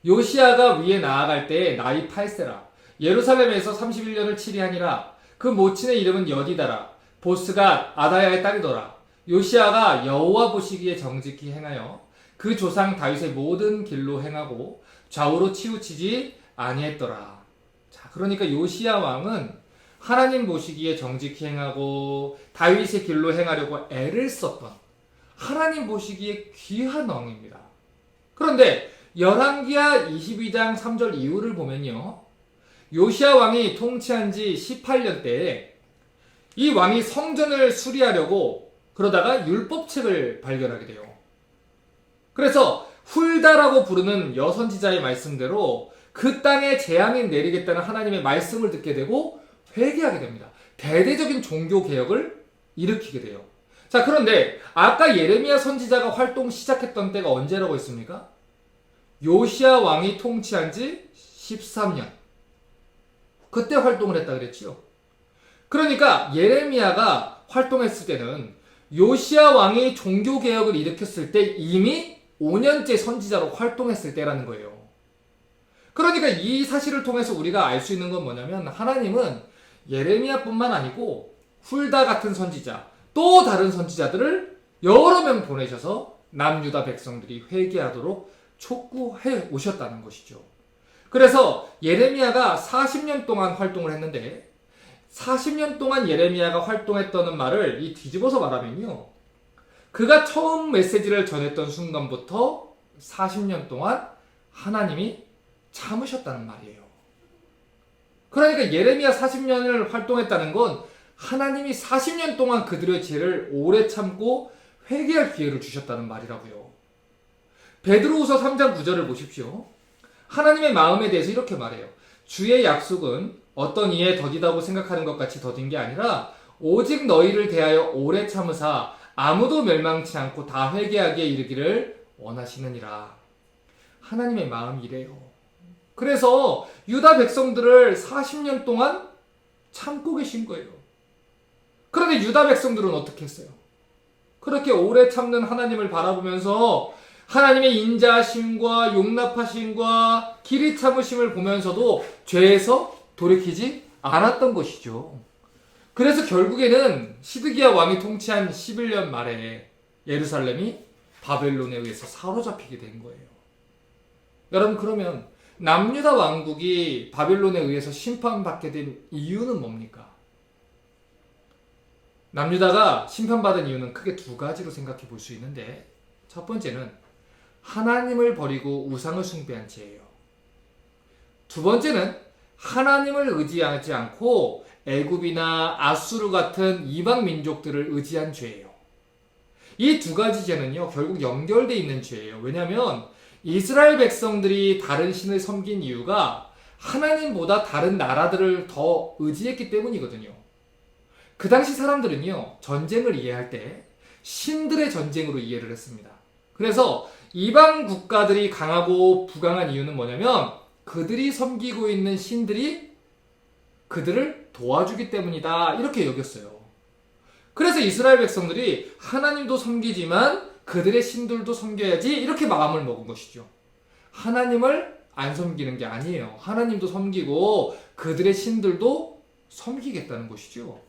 요시야가 위에 나아갈 때 나이 8세라. 예루살렘에서 31년을 치리하니라. 그 모친의 이름은 여디다라. 보스가 아다야의 딸이더라. 요시야가 여호와 보시기에 정직히 행하여 그 조상 다윗의 모든 길로 행하고 좌우로 치우치지 아니했더라. 자, 그러니까 요시야 왕은 하나님 보시기에 정직히 행하고 다윗의 길로 행하려고 애를 썼던 하나님 보시기에 귀한 왕입니다. 그런데 열왕기하 22장 3절 이후를 보면요. 요시야 왕이 통치한 지 18년 때에 이 왕이 성전을 수리하려고 그러다가 율법책을 발견하게 돼요. 그래서 훌다라고 부르는 여선지자의 말씀대로 그 땅에 재앙이 내리겠다는 하나님의 말씀을 듣게 되고 회개하게 됩니다. 대대적인 종교개혁을 일으키게 돼요. 자, 그런데 아까 예레미야 선지자가 활동 시작했던 때가 언제라고 했습니까? 요시야 왕이 통치한 지 13년. 그때 활동을 했다 그랬지요. 그러니까 예레미야가 활동했을 때는 요시야 왕이 종교개혁을 일으켰을 때 이미 5년째 선지자로 활동했을 때라는 거예요. 그러니까 이 사실을 통해서 우리가 알 수 있는 건 뭐냐면 하나님은 예레미야뿐만 아니고 훌다 같은 선지자 또 다른 선지자들을 여러 명 보내셔서 남유다 백성들이 회개하도록 촉구해 오셨다는 것이죠. 그래서 예레미야가 40년 동안 활동을 했는데 40년 동안 예레미야가 활동했다는 말을 뒤집어서 말하면요. 그가 처음 메시지를 전했던 순간부터 40년 동안 하나님이 참으셨다는 말이에요. 그러니까 예레미야 40년을 활동했다는 건 하나님이 40년 동안 그들의 죄를 오래 참고 회개할 기회를 주셨다는 말이라고요. 베드로후서 3장 9절을 보십시오. 하나님의 마음에 대해서 이렇게 말해요. 주의 약속은 어떤 이에 더디다고 생각하는 것 같이 더딘 게 아니라 오직 너희를 대하여 오래 참으사 아무도 멸망치 않고 다 회개하기에 이르기를 원하시느니라. 하나님의 마음이 이래요. 그래서 유다 백성들을 40년 동안 참고 계신 거예요. 그런데 유다 백성들은 어떻게 했어요? 그렇게 오래 참는 하나님을 바라보면서 하나님의 인자하심과 용납하심과 길이 참으심을 보면서도 죄에서 돌이키지 않았던 것이죠. 그래서 결국에는 시드기야 왕이 통치한 11년 말에 예루살렘이 바벨론에 의해서 사로잡히게 된 거예요. 여러분, 그러면 남유다 왕국이 바벨론에 의해서 심판받게 된 이유는 뭡니까? 남유다가 심판받은 이유는 크게 두 가지로 생각해 볼 수 있는데, 첫 번째는 하나님을 버리고 우상을 숭배한 죄예요. 두 번째는 하나님을 의지하지 않고 애굽이나 아수르 같은 이방 민족들을 의지한 죄예요. 이 두 가지 죄는요, 결국 연결되어 있는 죄예요. 왜냐하면 이스라엘 백성들이 다른 신을 섬긴 이유가 하나님보다 다른 나라들을 더 의지했기 때문이거든요. 그 당시 사람들은요, 전쟁을 이해할 때 신들의 전쟁으로 이해를 했습니다. 그래서 이방 국가들이 강하고 부강한 이유는 뭐냐면 그들이 섬기고 있는 신들이 그들을 도와주기 때문이다, 이렇게 여겼어요. 그래서 이스라엘 백성들이 하나님도 섬기지만 그들의 신들도 섬겨야지, 이렇게 마음을 먹은 것이죠. 하나님을 안 섬기는 게 아니에요. 하나님도 섬기고 그들의 신들도 섬기겠다는 것이죠.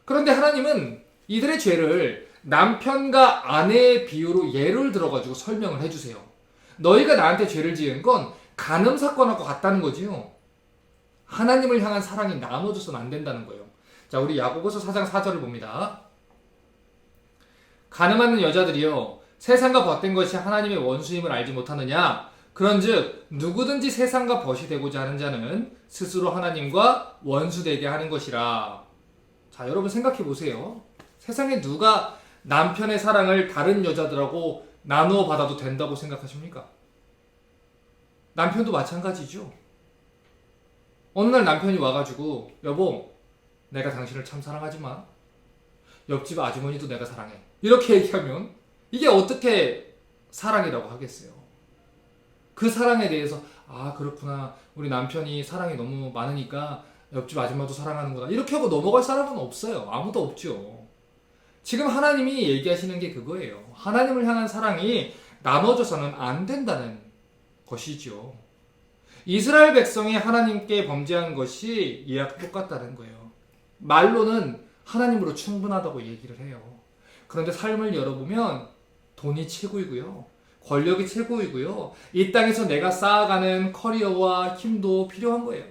그런데 하나님은 이들의 죄를 남편과 아내의 비유로 예를 들어가지고 설명을 해주세요. 너희가 나한테 죄를 지은 건 간음 사건하고 같다는 거지요. 하나님을 향한 사랑이 나눠져서는 안 된다는 거예요. 자, 우리 야고보서 4장 4절을 봅니다. 간음하는 여자들이요, 세상과 벗된 것이 하나님의 원수임을 알지 못하느냐? 그런즉 누구든지 세상과 벗이 되고자 하는 자는 스스로 하나님과 원수되게 하는 것이라. 자, 여러분 생각해 보세요. 세상에 누가 남편의 사랑을 다른 여자들하고 나누어 받아도 된다고 생각하십니까? 남편도 마찬가지죠. 어느 날 남편이 와가지고, 여보, 내가 당신을 참 사랑하지만 옆집 아주머니도 내가 사랑해, 이렇게 얘기하면 이게 어떻게 사랑이라고 하겠어요? 그 사랑에 대해서, 아, 그렇구나, 우리 남편이 사랑이 너무 많으니까 옆집 아줌마도 사랑하는구나, 이렇게 하고 넘어갈 사람은 없어요. 아무도 없죠. 지금 하나님이 얘기하시는 게 그거예요. 하나님을 향한 사랑이 나눠져서는 안 된다는 것이죠. 이스라엘 백성이 하나님께 범죄한 것이 이와 똑같다는 거예요. 말로는 하나님으로 충분하다고 얘기를 해요. 그런데 삶을 열어보면 돈이 최고이고요, 권력이 최고이고요, 이 땅에서 내가 쌓아가는 커리어와 힘도 필요한 거예요.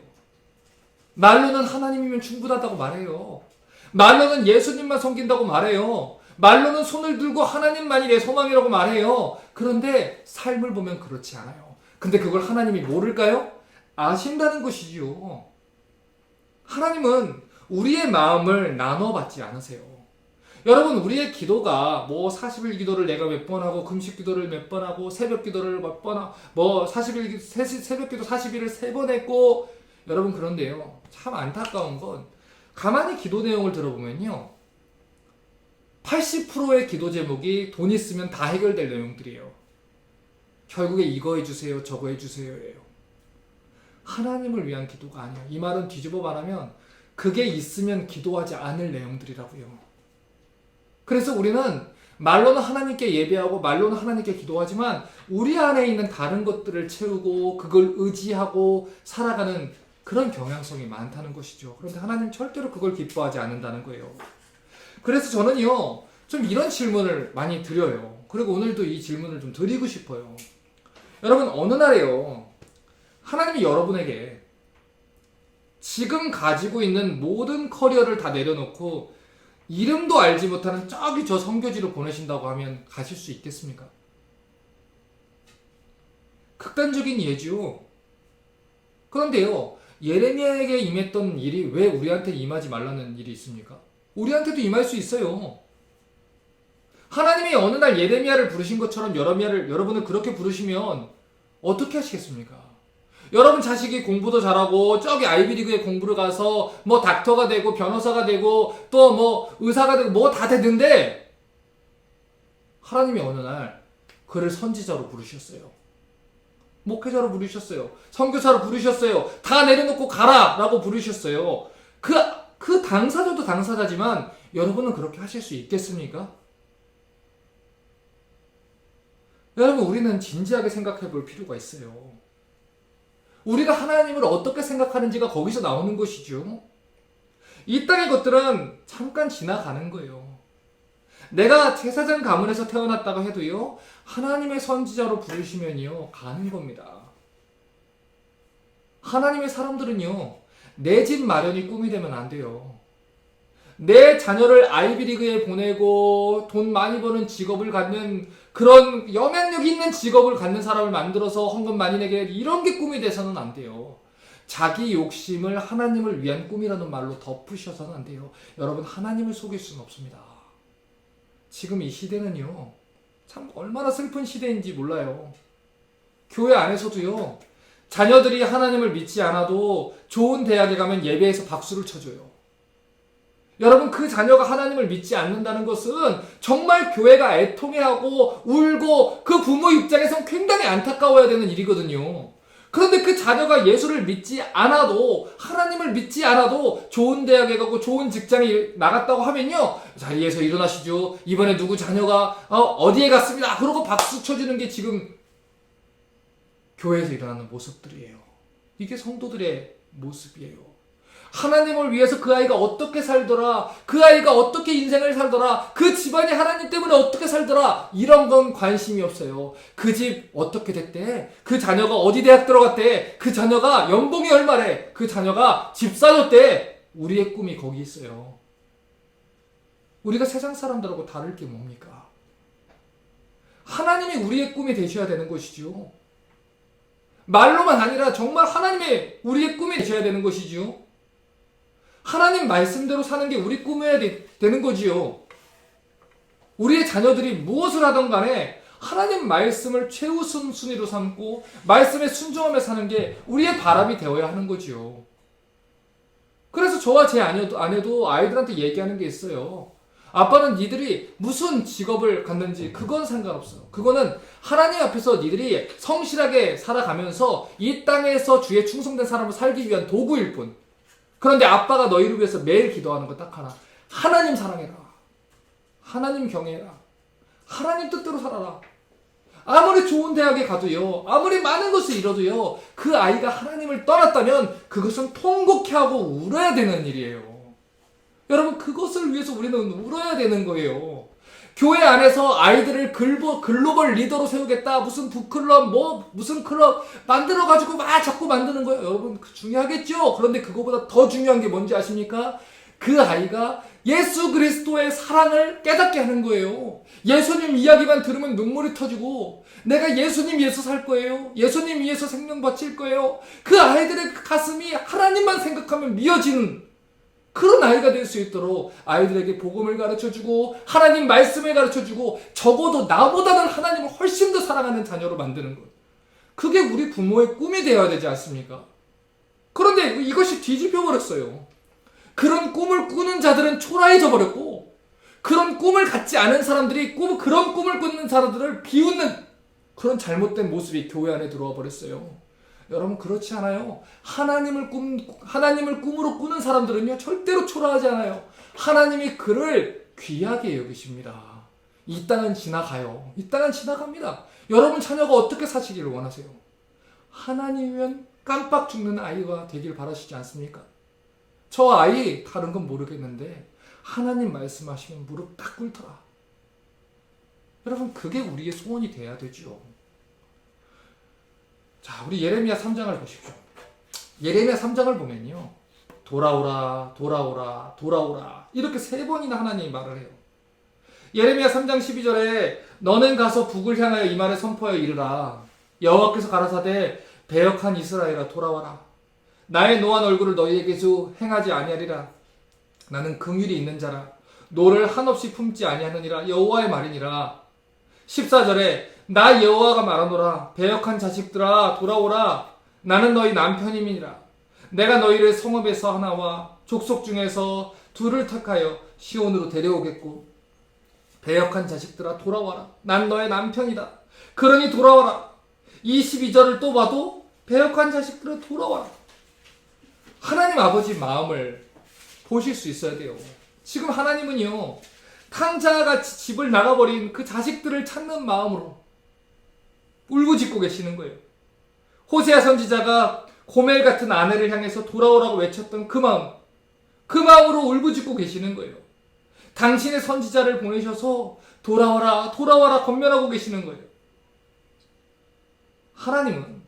말로는 하나님이면 충분하다고 말해요. 말로는 예수님만 섬긴다고 말해요. 말로는 손을 들고 하나님만이 내 소망이라고 말해요. 그런데 삶을 보면 그렇지 않아요. 근데 그걸 하나님이 모를까요? 아신다는 것이지요. 하나님은 우리의 마음을 나눠받지 않으세요. 여러분, 우리의 기도가 뭐 40일 기도를 내가 몇 번 하고, 금식 기도를 몇 번 하고, 새벽 기도를 몇 번 하고, 뭐 40일 새벽 기도 40일을 3번 했고, 여러분, 그런데요, 참 안타까운 건 가만히 기도 내용을 들어보면요, 80%의 기도 제목이 돈 있으면 다 해결될 내용들이에요. 결국에 이거 해주세요, 저거 해주세요예요. 하나님을 위한 기도가 아니에요. 이 말은 뒤집어 말하면 그게 있으면 기도하지 않을 내용들이라고요. 그래서 우리는 말로는 하나님께 예배하고 말로는 하나님께 기도하지만 우리 안에 있는 다른 것들을 채우고 그걸 의지하고 살아가는 그런 경향성이 많다는 것이죠. 그런데 하나님 절대로 그걸 기뻐하지 않는다는 거예요. 그래서 저는요, 좀 이런 질문을 많이 드려요. 그리고 오늘도 이 질문을 좀 드리고 싶어요. 여러분, 어느 날에요, 하나님이 여러분에게 지금 가지고 있는 모든 커리어를 다 내려놓고 이름도 알지 못하는 저기 저 선교지로 보내신다고 하면 가실 수 있겠습니까? 극단적인 예죠. 그런데요, 예레미야에게 임했던 일이 왜 우리한테 임하지 말라는 일이 있습니까? 우리한테도 임할 수 있어요. 하나님이 어느 날 예레미야를 부르신 것처럼 여러분을 그렇게 부르시면 어떻게 하시겠습니까? 여러분 자식이 공부도 잘하고 저기 아이비리그에 공부를 가서 뭐 닥터가 되고 변호사가 되고 또 뭐 의사가 되고 뭐 다 됐는데 하나님이 어느 날 그를 선지자로 부르셨어요. 목회자로 부르셨어요. 선교사로 부르셨어요. 다 내려놓고 가라 라고 부르셨어요. 그 당사자도 당사자지만 여러분은 그렇게 하실 수 있겠습니까? 여러분, 우리는 진지하게 생각해 볼 필요가 있어요. 우리가 하나님을 어떻게 생각하는지가 거기서 나오는 것이죠. 이 땅의 것들은 잠깐 지나가는 거예요. 내가 제사장 가문에서 태어났다고 해도요, 하나님의 선지자로 부르시면요, 가는 겁니다. 하나님의 사람들은요, 내 집 마련이 꿈이 되면 안 돼요. 내 자녀를 아이비리그에 보내고 돈 많이 버는 직업을 갖는, 그런 영향력 있는 직업을 갖는 사람을 만들어서 헌금 많이 내게, 이런 게 꿈이 돼서는 안 돼요. 자기 욕심을 하나님을 위한 꿈이라는 말로 덮으셔서는 안 돼요. 여러분, 하나님을 속일 수는 없습니다. 지금 이 시대는요, 참 얼마나 슬픈 시대인지 몰라요. 교회 안에서도요, 자녀들이 하나님을 믿지 않아도 좋은 대학에 가면 예배에서 박수를 쳐줘요. 여러분, 그 자녀가 하나님을 믿지 않는다는 것은 정말 교회가 애통해하고 울고 그 부모 입장에선 굉장히 안타까워야 되는 일이거든요. 그런데 그 자녀가 예수를 믿지 않아도, 하나님을 믿지 않아도 좋은 대학에 가고 좋은 직장에 나갔다고 하면요, 자리에서 일어나시죠. 이번에 누구 자녀가 어디에 갔습니다. 그러고 박수 쳐주는 게 지금 교회에서 일어나는 모습들이에요. 이게 성도들의 모습이에요. 하나님을 위해서 그 아이가 어떻게 살더라, 그 아이가 어떻게 인생을 살더라, 그 집안이 하나님 때문에 어떻게 살더라, 이런 건 관심이 없어요. 그 집 어떻게 됐대, 그 자녀가 어디 대학 들어갔대, 그 자녀가 연봉이 얼마래, 그 자녀가 집 사줬대. 우리의 꿈이 거기 있어요. 우리가 세상 사람들하고 다를 게 뭡니까? 하나님이 우리의 꿈이 되셔야 되는 것이죠. 말로만 아니라 정말 하나님의 우리의 꿈이 되셔야 되는 것이죠. 하나님 말씀대로 사는 게 우리 꿈이어야 되는 거지요. 우리의 자녀들이 무엇을 하든 간에 하나님 말씀을 최우선순위로 삼고 말씀에 순종하며 사는 게 우리의 바람이 되어야 하는 거지요. 그래서 저와 제 아내도 아이들한테 얘기하는 게 있어요. 아빠는 니들이 무슨 직업을 갖는지 그건 상관없어요. 그거는 하나님 앞에서 니들이 성실하게 살아가면서 이 땅에서 주의 충성된 사람을 살기 위한 도구일 뿐. 그런데 아빠가 너희를 위해서 매일 기도하는 거 딱 하나. 하나님 사랑해라. 하나님 경외해라. 하나님 뜻대로 살아라. 아무리 좋은 대학에 가도요, 아무리 많은 것을 이뤄도요, 그 아이가 하나님을 떠났다면 그것은 통곡해하고 울어야 되는 일이에요. 여러분, 그것을 위해서 우리는 울어야 되는 거예요. 교회 안에서 아이들을 글로벌 리더로 세우겠다, 무슨 북클럽, 무슨 클럽 만들어가지고 막 자꾸 만드는 거예요. 여러분, 중요하겠죠? 그런데 그거보다 더 중요한 게 뭔지 아십니까? 그 아이가 예수 그리스도의 사랑을 깨닫게 하는 거예요. 예수님 이야기만 들으면 눈물이 터지고, 내가 예수님 위해서 살 거예요. 예수님 위해서 생명 바칠 거예요. 그 아이들의 가슴이 하나님만 생각하면 미어지는 그런 아이가 될 수 있도록 아이들에게 복음을 가르쳐주고 하나님 말씀을 가르쳐주고, 적어도 나보다는 하나님을 훨씬 더 사랑하는 자녀로 만드는 것. 그게 우리 부모의 꿈이 되어야 되지 않습니까? 그런데 이것이 뒤집혀 버렸어요. 그런 꿈을 꾸는 자들은 초라해져 버렸고, 그런 꿈을 갖지 않은 사람들이 그런 꿈을 꾸는 사람들을 비웃는 그런 잘못된 모습이 교회 안에 들어와 버렸어요. 여러분, 그렇지 않아요. 하나님을 꿈으로 꾸는 사람들은요, 절대로 초라하지 않아요. 하나님이 그를 귀하게 여기십니다. 이 땅은 지나가요. 이 땅은 지나갑니다. 여러분 자녀가 어떻게 사시기를 원하세요? 하나님이면 깜빡 죽는 아이가 되길 바라시지 않습니까? 저 아이 다른 건 모르겠는데 하나님 말씀하시면 무릎 딱 꿇더라. 여러분, 그게 우리의 소원이 돼야 되죠. 자, 우리 예레미야 3장을 보십시오. 예레미야 3장을 보면요, 돌아오라, 돌아오라, 돌아오라, 이렇게 3번이나 하나님이 말을 해요. 예레미야 3장 12절에 너는 가서 북을 향하여 이 말을 선포하여 이르라. 여호와께서 가라사대 배역한 이스라엘아, 돌아와라. 나의 노한 얼굴을 너희에게서 행하지 아니하리라. 나는 긍휼이 있는 자라. 노를 한없이 품지 아니하느니라. 여호와의 말이니라. 14절에 나 여호와가 말하노라. 배역한 자식들아, 돌아오라. 나는 너희 남편임이니라. 내가 너희를 성읍에서 하나와 족속 중에서 둘을 택하여 시온으로 데려오겠고, 배역한 자식들아, 돌아와라. 난 너의 남편이다. 그러니 돌아와라. 22절을 또 봐도 배역한 자식들아, 돌아와라. 하나님 아버지 마음을 보실 수 있어야 돼요. 지금 하나님은요, 탕자같이 집을 나가버린 그 자식들을 찾는 마음으로, 울부짖고 계시는 거예요. 호세아 선지자가 고멜 같은 아내를 향해서 돌아오라고 외쳤던 그 마음으로 울부짖고 계시는 거예요. 당신의 선지자를 보내셔서 돌아와라, 돌아와라 권면하고 계시는 거예요. 하나님은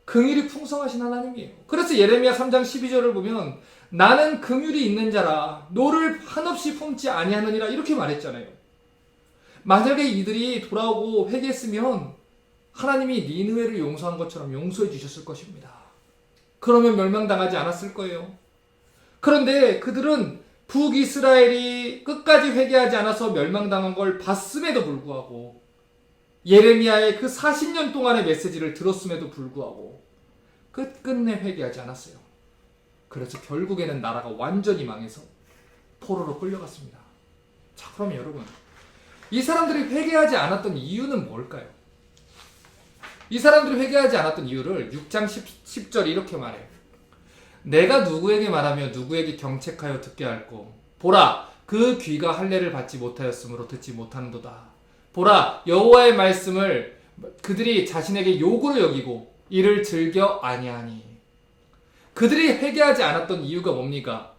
긍휼이 풍성하신 하나님이에요. 그래서 예레미야 3장 12절을 보면 나는 긍휼이 있는 자라 너를 한없이 품지 아니하느니라 이렇게 말했잖아요. 만약에 이들이 돌아오고 회개했으면 하나님이 니느웨를 용서한 것처럼 용서해 주셨을 것입니다. 그러면 멸망당하지 않았을 거예요. 그런데 그들은 북이스라엘이 끝까지 회개하지 않아서 멸망당한 걸 봤음에도 불구하고 예레미야의 그 40년 동안의 메시지를 들었음에도 불구하고 끝끝내 회개하지 않았어요. 그래서 결국에는 나라가 완전히 망해서 포로로 끌려갔습니다. 자, 그러면 여러분, 이 사람들이 회개하지 않았던 이유는 뭘까요? 이 사람들이 회개하지 않았던 이유를 6장 10절이 이렇게 말해요. 내가 누구에게 말하며 누구에게 경책하여 듣게 할꼬. 보라, 그 귀가 할례를 받지 못하였으므로 듣지 못하는도다. 보라, 여호와의 말씀을 그들이 자신에게 욕으로 여기고 이를 즐겨 아니하니. 그들이 회개하지 않았던 이유가 뭡니까?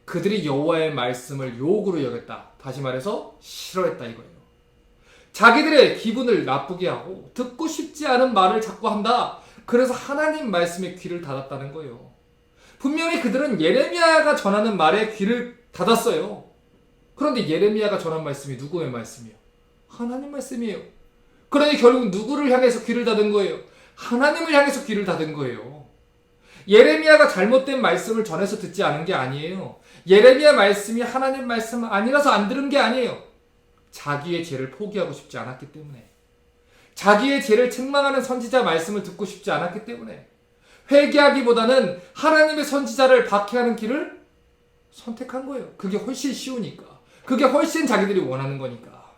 그들이 여호와의 말씀을 욕으로 여겼다. 다시 말해서 싫어했다 이거예요. 자기들의 기분을 나쁘게 하고 듣고 싶지 않은 말을 자꾸 한다. 그래서 하나님 말씀에 귀를 닫았다는 거예요. 분명히 그들은 예레미야가 전하는 말에 귀를 닫았어요. 그런데 예레미야가 전한 말씀이 누구의 말씀이에요? 하나님 말씀이에요. 그러니 결국 누구를 향해서 귀를 닫은 거예요? 하나님을 향해서 귀를 닫은 거예요. 예레미야가 잘못된 말씀을 전해서 듣지 않은 게 아니에요. 예레미야 말씀이 하나님 말씀 아니라서 안 들은 게 아니에요. 자기의 죄를 포기하고 싶지 않았기 때문에, 자기의 죄를 책망하는 선지자 말씀을 듣고 싶지 않았기 때문에, 회개하기보다는 하나님의 선지자를 박해하는 길을 선택한 거예요. 그게 훨씬 쉬우니까. 그게 훨씬 자기들이 원하는 거니까.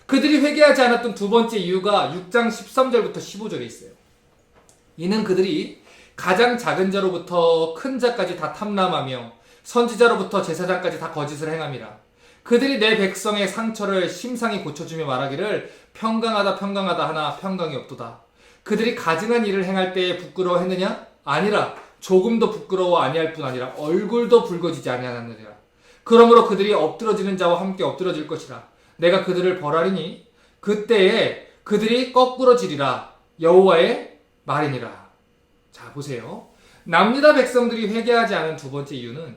그들이 회개하지 않았던 두 번째 이유가 6장 13절부터 15절에 있어요. 이는 그들이 가장 작은 자로부터 큰 자까지 다 탐람하며 선지자로부터 제사장까지 다 거짓을 행함이라. 그들이 내 백성의 상처를 심상히 고쳐주며 말하기를 평강하다 평강하다 하나 평강이 없도다. 그들이 가증한 일을 행할 때에 부끄러워했느냐? 아니라 조금도 부끄러워 아니할 뿐 아니라 얼굴도 붉어지지 아니하느니라. 그러므로 그들이 엎드러지는 자와 함께 엎드러질 것이라. 내가 그들을 벌하리니 그때에 그들이 거꾸러지리라. 여호와의 말이니라. 자, 보세요. 남유다 백성들이 회개하지 않은 두 번째 이유는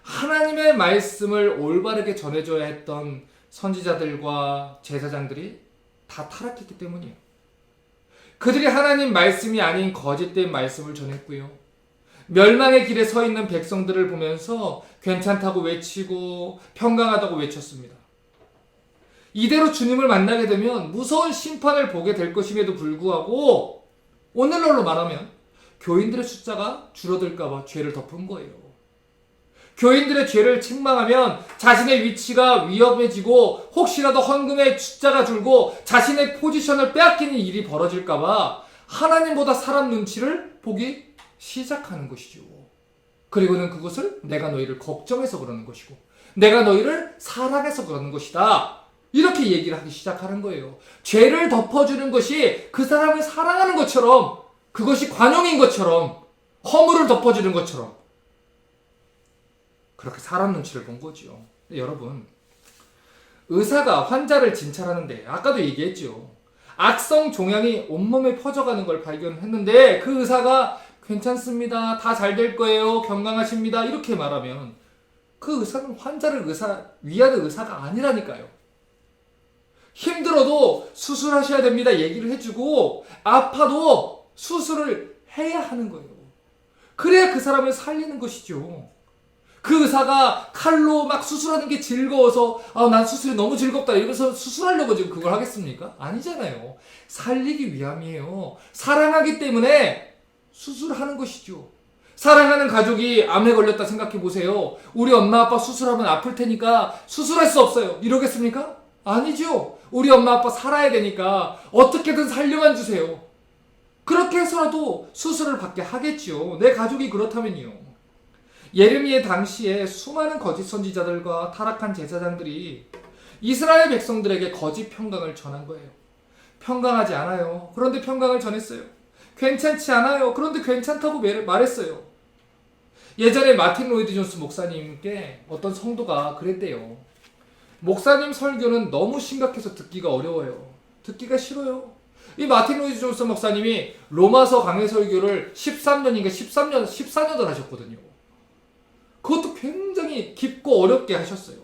하나님의 말씀을 올바르게 전해줘야 했던 선지자들과 제사장들이 다 타락했기 때문이에요. 그들이 하나님 말씀이 아닌 거짓된 말씀을 전했고요. 멸망의 길에 서 있는 백성들을 보면서 괜찮다고 외치고 평강하다고 외쳤습니다. 이대로 주님을 만나게 되면 무서운 심판을 보게 될 것임에도 불구하고 오늘날로 말하면 교인들의 숫자가 줄어들까봐 죄를 덮은 거예요. 교인들의 죄를 책망하면 자신의 위치가 위험해지고 혹시라도 헌금의 숫자가 줄고 자신의 포지션을 빼앗기는 일이 벌어질까봐 하나님보다 사람 눈치를 보기 시작하는 것이죠. 그리고는 그것을 내가 너희를 걱정해서 그러는 것이고 내가 너희를 사랑해서 그러는 것이다. 이렇게 얘기를 하기 시작하는 거예요. 죄를 덮어주는 것이 그 사람을 사랑하는 것처럼, 그것이 관용인 것처럼, 허물을 덮어주는 것처럼 그렇게 사람 눈치를 본 거죠. 여러분, 의사가 환자를 진찰하는데 아까도 얘기했죠. 악성 종양이 온몸에 퍼져가는 걸 발견했는데 그 의사가 괜찮습니다. 다 잘 될 거예요. 건강하십니다. 이렇게 말하면 그 의사는 환자를 위하는 의사가 아니라니까요. 힘들어도 수술하셔야 됩니다. 얘기를 해주고 아파도 수술을 해야 하는 거예요. 그래야 그 사람을 살리는 것이죠. 그 의사가 칼로 막 수술하는 게 즐거워서 난 수술이 너무 즐겁다 이러면서 수술하려고 지금 그걸 하겠습니까? 아니잖아요. 살리기 위함이에요. 사랑하기 때문에 수술하는 것이죠. 사랑하는 가족이 암에 걸렸다 생각해 보세요. 우리 엄마 아빠 수술하면 아플 테니까 수술할 수 없어요. 이러겠습니까? 아니죠. 우리 엄마 아빠 살아야 되니까 어떻게든 살려만 주세요. 그렇게 해서라도 수술을 받게 하겠죠. 내 가족이 그렇다면요. 예레미야 당시에 수많은 거짓 선지자들과 타락한 제사장들이 이스라엘 백성들에게 거짓 평강을 전한 거예요. 평강하지 않아요. 그런데 평강을 전했어요. 괜찮지 않아요. 그런데 괜찮다고 말했어요. 예전에 마틴 로이드 존스 목사님께 어떤 성도가 그랬대요. 목사님 설교는 너무 심각해서 듣기가 어려워요. 듣기가 싫어요. 이 마틴 로이드 존스 목사님이 로마서 강해 설교를 13년인가 14년을 하셨거든요. 그것도 굉장히 깊고 어렵게 하셨어요.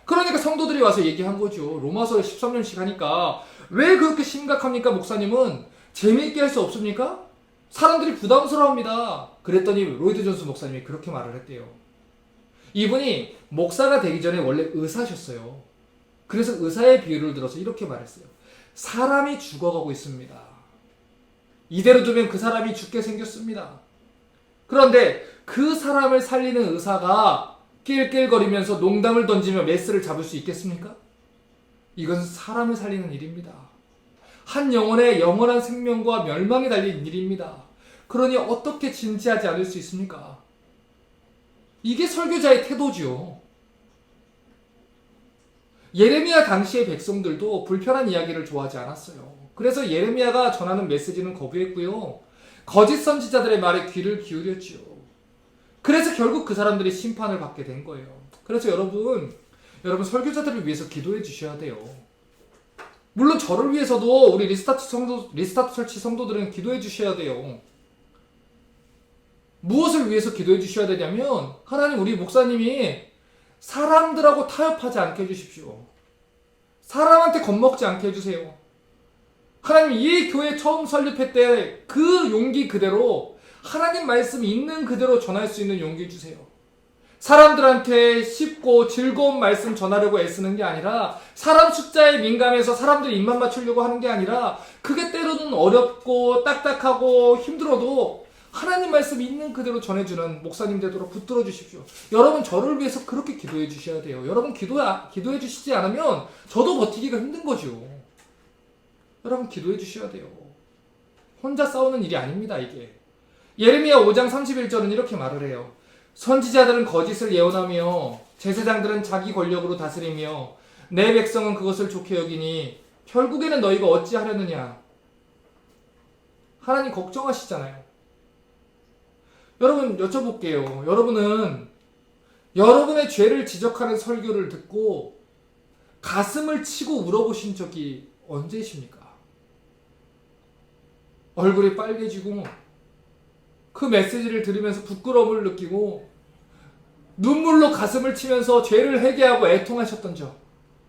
그러니까 성도들이 와서 얘기한 거죠. 로마서 13년씩 하니까 왜 그렇게 심각합니까? 목사님은 재미있게 할 수 없습니까? 사람들이 부담스러워합니다. 그랬더니 로이드 존스 목사님이 그렇게 말을 했대요. 이분이 목사가 되기 전에 원래 의사셨어요. 그래서 의사의 비유를 들어서 이렇게 말했어요. 사람이 죽어가고 있습니다. 이대로 두면 그 사람이 죽게 생겼습니다. 그런데 그 사람을 살리는 의사가 낄낄거리면서 농담을 던지며 메스를 잡을 수 있겠습니까? 이것은 사람을 살리는 일입니다. 한 영혼의 영원한 생명과 멸망이 달린 일입니다. 그러니 어떻게 진지하지 않을 수 있습니까? 이게 설교자의 태도죠. 예레미야 당시의 백성들도 불편한 이야기를 좋아하지 않았어요. 그래서 예레미야가 전하는 메시지는 거부했고요. 거짓 선지자들의 말에 귀를 기울였죠. 그래서 결국 그 사람들이 심판을 받게 된 거예요. 그래서 여러분 설교자들을 위해서 기도해 주셔야 돼요. 물론 저를 위해서도 우리 리스타트 철치 성도들은 기도해 주셔야 돼요. 무엇을 위해서 기도해 주셔야 되냐면 하나님 우리 목사님이 사람들하고 타협하지 않게 해주십시오. 사람한테 겁먹지 않게 해주세요. 하나님 이 교회 처음 설립할 때 그 용기 그대로 하나님 말씀 있는 그대로 전할 수 있는 용기 주세요. 사람들한테 쉽고 즐거운 말씀 전하려고 애쓰는 게 아니라 사람 숫자에 민감해서 사람들 입만 맞추려고 하는 게 아니라 그게 때로는 어렵고 딱딱하고 힘들어도 하나님 말씀 있는 그대로 전해주는 목사님 되도록 붙들어 주십시오. 여러분 저를 위해서 그렇게 기도해 주셔야 돼요. 여러분 기도해 주시지 않으면 저도 버티기가 힘든 거죠. 여러분 기도해 주셔야 돼요. 혼자 싸우는 일이 아닙니다 이게. 예레미야 5장 31절은 이렇게 말을 해요. 선지자들은 거짓을 예언하며 제사장들은 자기 권력으로 다스리며 내 백성은 그것을 좋게 여기니 결국에는 너희가 어찌하려느냐. 하나님 걱정하시잖아요. 여러분 여쭤볼게요. 여러분은 여러분의 죄를 지적하는 설교를 듣고 가슴을 치고 울어보신 적이 언제십니까? 얼굴이 빨개지고 그 메시지를 들으면서 부끄러움을 느끼고 눈물로 가슴을 치면서 죄를 회개하고 애통하셨던 적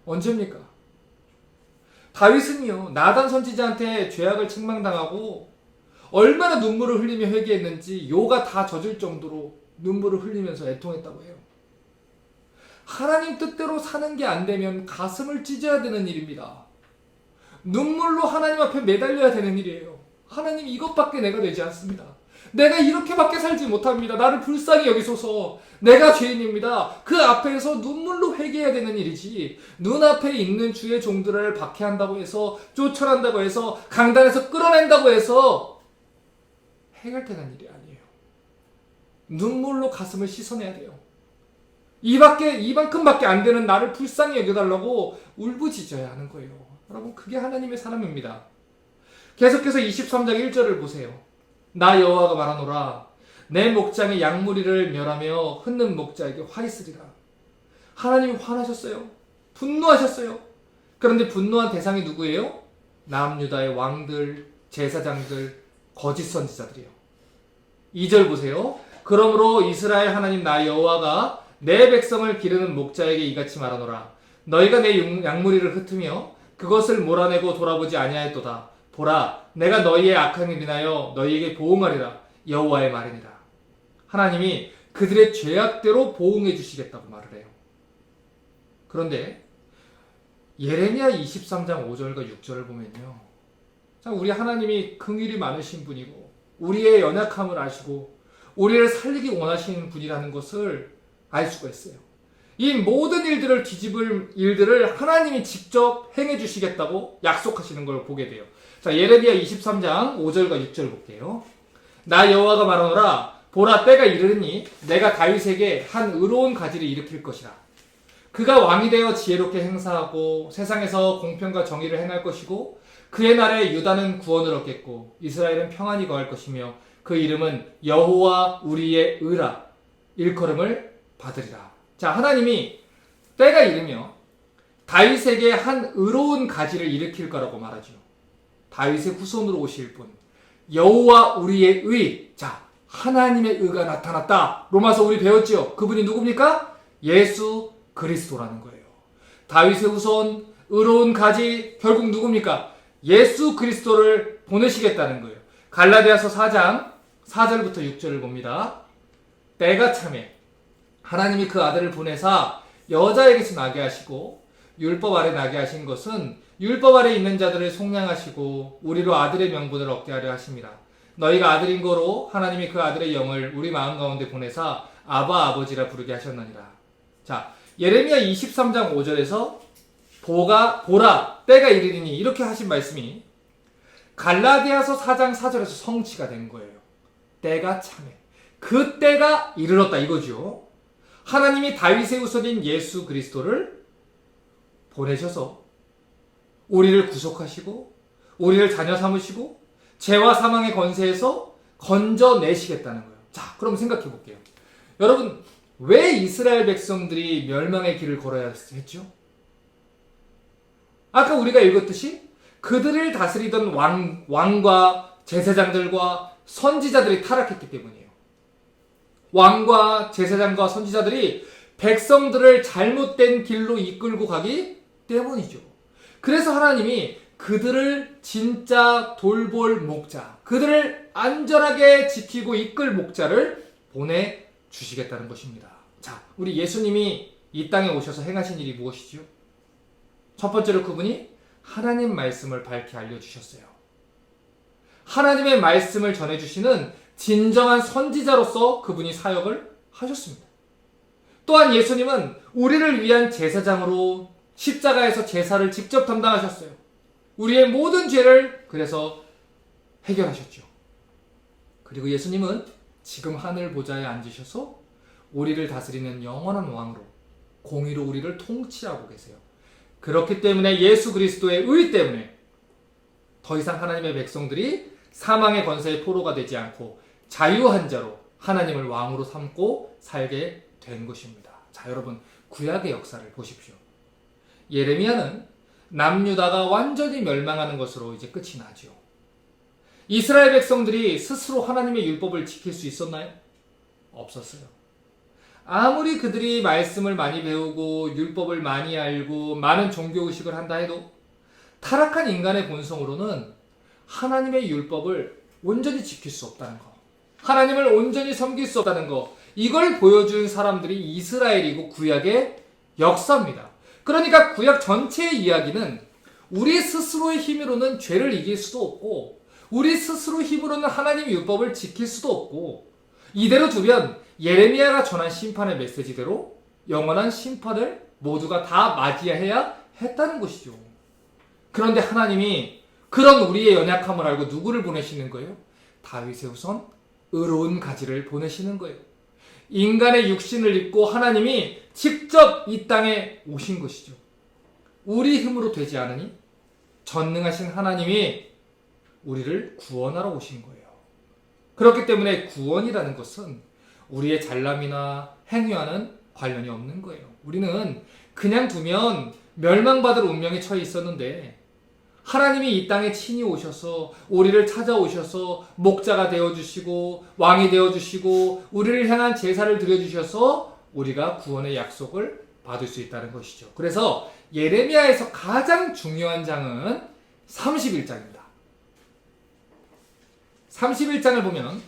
언제입니까? 다윗은요 나단 선지자한테 죄악을 책망당하고 얼마나 눈물을 흘리며 회개했는지 요가 다 젖을 정도로 눈물을 흘리면서 애통했다고 해요. 하나님 뜻대로 사는 게 안 되면 가슴을 찢어야 되는 일입니다. 눈물로 하나님 앞에 매달려야 되는 일이에요. 하나님 이것밖에 내가 되지 않습니다. 내가 이렇게밖에 살지 못합니다. 나를 불쌍히 여기소서. 내가 죄인입니다. 그 앞에서 눈물로 회개해야 되는 일이지 눈앞에 있는 주의 종들을 박해한다고 해서 쫓아낸다고 해서 강단에서 끌어낸다고 해서 해결되는 일이 아니에요. 눈물로 가슴을 씻어내야 돼요. 이만큼밖에 안 되는 나를 불쌍히 여겨달라고 울부짖어야 하는 거예요. 여러분 그게 하나님의 사람입니다. 계속해서 23장 1절을 보세요. 나 여호와가 말하노라 내 목장의 양무리를 멸하며 흩는 목자에게 화 있으리라. 하나님이 화나셨어요. 분노하셨어요. 그런데 분노한 대상이 누구예요? 남유다의 왕들, 제사장들, 거짓 선지자들이요. 2절 보세요. 그러므로 이스라엘 하나님 나 여호와가 내 백성을 기르는 목자에게 이같이 말하노라. 너희가 내 양무리를 흩으며 그것을 몰아내고 돌아보지 아니하였도다. 보라, 내가 너희의 악한 일 인하여 너희에게 보응하리라. 여호와의 말이니라. 하나님이 그들의 죄악대로 보응해 주시겠다고 말을 해요. 그런데 예레미야 23장 5절과 6절을 보면요. 참 우리 하나님이 긍휼이 많으신 분이고 우리의 연약함을 아시고 우리를 살리기 원하시는 분이라는 것을 알 수가 있어요. 이 모든 일들을 뒤집을 일들을 하나님이 직접 행해 주시겠다고 약속하시는 걸 보게 돼요. 자, 예레미야 23장 5절과 6절 볼게요. 나 여호와가 말하노라 보라 때가 이르니 내가 다윗에게 한 의로운 가지를 일으킬 것이라. 그가 왕이 되어 지혜롭게 행사하고 세상에서 공평과 정의를 행할 것이고 그의 날에 유다는 구원을 얻겠고 이스라엘은 평안히 거할 것이며 그 이름은 여호와 우리의 의라 일컬음을 받으리라. 자, 하나님이 때가 이르며 다윗에게 한 의로운 가지를 일으킬 거라고 말하죠. 다윗의 후손으로 오실 분, 여호와 우리의 의. 자, 하나님의 의가 나타났다. 로마서 우리 배웠죠. 그분이 누굽니까? 예수 그리스도라는 거예요. 다윗의 후손, 의로운 가지, 결국 누굽니까? 예수 그리스도를 보내시겠다는 거예요. 갈라디아서 4장 4절부터 6절을 봅니다. 때가 참에 하나님이 그 아들을 보내사 여자에게서 나게 하시고 율법 아래 나게 하신 것은 율법 아래 있는 자들을 속량하시고 우리로 아들의 명분을 얻게 하려 하심이라. 너희가 아들인 거로 하나님이 그 아들의 영을 우리 마음 가운데 보내사 아바 아버지라 부르게 하셨느니라. 자, 예레미야 23장 5절에서 보라 때가 이르리니 이렇게 하신 말씀이 갈라디아서 4장 4절에서 성취가 된 거예요. 때가 참에 그 때가 이르렀다 이거죠. 하나님이 다윗의 후손인 예수 그리스도를 보내셔서 우리를 구속하시고 우리를 자녀 삼으시고 죄와 사망의 권세에서 건져내시겠다는 거예요. 자, 그럼 생각해 볼게요. 여러분, 왜 이스라엘 백성들이 멸망의 길을 걸어야 했죠? 아까 우리가 읽었듯이 그들을 다스리던 왕과 제사장들과 선지자들이 타락했기 때문이에요. 왕과 제사장과 선지자들이 백성들을 잘못된 길로 이끌고 가기 때문이죠. 그래서 하나님이 그들을 진짜 돌볼 목자, 그들을 안전하게 지키고 이끌 목자를 보내주시겠다는 것입니다. 자, 우리 예수님이 이 땅에 오셔서 행하신 일이 무엇이죠? 첫 번째로 그분이 하나님 말씀을 밝히 알려주셨어요. 하나님의 말씀을 전해주시는 진정한 선지자로서 그분이 사역을 하셨습니다. 또한 예수님은 우리를 위한 제사장으로 십자가에서 제사를 직접 담당하셨어요. 우리의 모든 죄를 그래서 해결하셨죠. 그리고 예수님은 지금 하늘 보좌에 앉으셔서 우리를 다스리는 영원한 왕으로 공의로 우리를 통치하고 계세요. 그렇기 때문에 예수 그리스도의 의 때문에 더 이상 하나님의 백성들이 사망의 권세의 포로가 되지 않고 자유한 자로 하나님을 왕으로 삼고 살게 된 것입니다. 자, 여러분, 구약의 역사를 보십시오. 예레미야는 남유다가 완전히 멸망하는 것으로 이제 끝이 나죠. 이스라엘 백성들이 스스로 하나님의 율법을 지킬 수 있었나요? 없었어요. 아무리 그들이 말씀을 많이 배우고 율법을 많이 알고 많은 종교의식을 한다 해도 타락한 인간의 본성으로는 하나님의 율법을 온전히 지킬 수 없다는 거, 하나님을 온전히 섬길 수 없다는 거, 이걸 보여준 사람들이 이스라엘이고 구약의 역사입니다. 그러니까 구약 전체의 이야기는 우리 스스로의 힘으로는 죄를 이길 수도 없고 우리 스스로 힘으로는 하나님의 율법을 지킬 수도 없고, 이대로 두면 예레미야가 전한 심판의 메시지대로 영원한 심판을 모두가 다 맞이해야 했다는 것이죠. 그런데 하나님이 그런 우리의 연약함을 알고 누구를 보내시는 거예요? 다윗의 후손 의로운 가지를 보내시는 거예요. 인간의 육신을 입고 하나님이 직접 이 땅에 오신 것이죠. 우리 힘으로 되지 않으니 전능하신 하나님이 우리를 구원하러 오신 거예요. 그렇기 때문에 구원이라는 것은 우리의 잘남이나 행위와는 관련이 없는 거예요. 우리는 그냥 두면 멸망받을 운명에 처해 있었는데 하나님이 이 땅에 친히 오셔서 우리를 찾아오셔서 목자가 되어주시고 왕이 되어주시고 우리를 향한 제사를 드려주셔서 우리가 구원의 약속을 받을 수 있다는 것이죠. 그래서 예레미야에서 가장 중요한 장은 31장입니다. 31장을 보면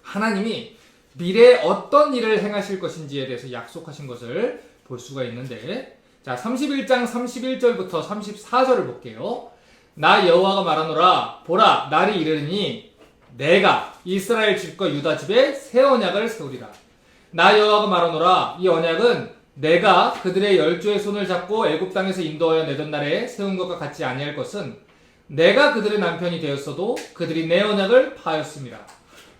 하나님이 미래에 어떤 일을 행하실 것인지에 대해서 약속하신 것을 볼 수가 있는데, 자, 31장 31절부터 34절을 볼게요. 나 여호와가 말하노라, 보라, 날이 이르니 내가 이스라엘 집과 유다 집에 새 언약을 세우리라. 나 여호와가 말하노라, 이 언약은 내가 그들의 열조의 손을 잡고 애굽 땅에서 인도하여 내던 날에 세운 것과 같지 아니할 것은 내가 그들의 남편이 되었어도 그들이 내 언약을 파하였습니다.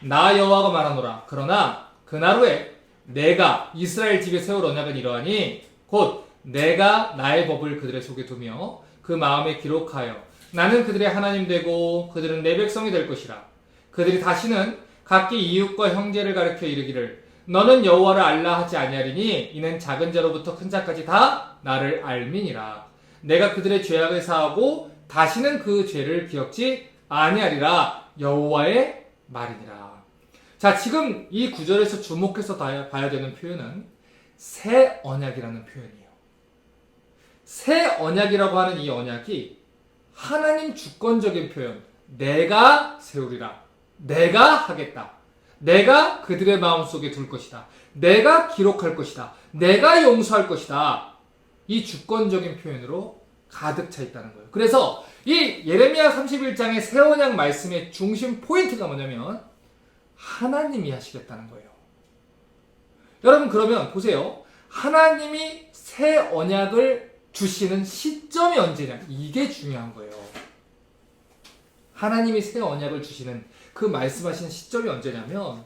나 여호와가 말하노라, 그러나 그날 후에 내가 이스라엘 집에 세울 언약은 이러하니 곧 내가 나의 법을 그들의 속에 두며 그 마음에 기록하여 나는 그들의 하나님 되고 그들은 내 백성이 될 것이라. 그들이 다시는 각기 이웃과 형제를 가리켜 이르기를 너는 여호와를 알라 하지 아니하리니 이는 작은 자로부터 큰 자까지 다 나를 알미니라. 내가 그들의 죄악을 사하고 다시는 그 죄를 기억지 아니하리라. 여호와의 말이니라. 자, 지금 이 구절에서 주목해서 봐야 되는 표현은 새 언약이라는 표현이에요. 새 언약이라고 하는 이 언약이 하나님 주권적인 표현, 내가 세우리라, 내가 하겠다, 내가 그들의 마음속에 둘 것이다, 내가 기록할 것이다, 내가 용서할 것이다, 이 주권적인 표현으로 가득 차 있다는 거예요. 그래서 이 예레미야 31장의 새 언약 말씀의 중심 포인트가 뭐냐면 하나님이 하시겠다는 거예요. 여러분, 그러면 보세요. 하나님이 새 언약을 주시는 시점이 언제냐? 이게 중요한 거예요. 하나님이 새 언약을 주시는 그 말씀하시는 시점이 언제냐면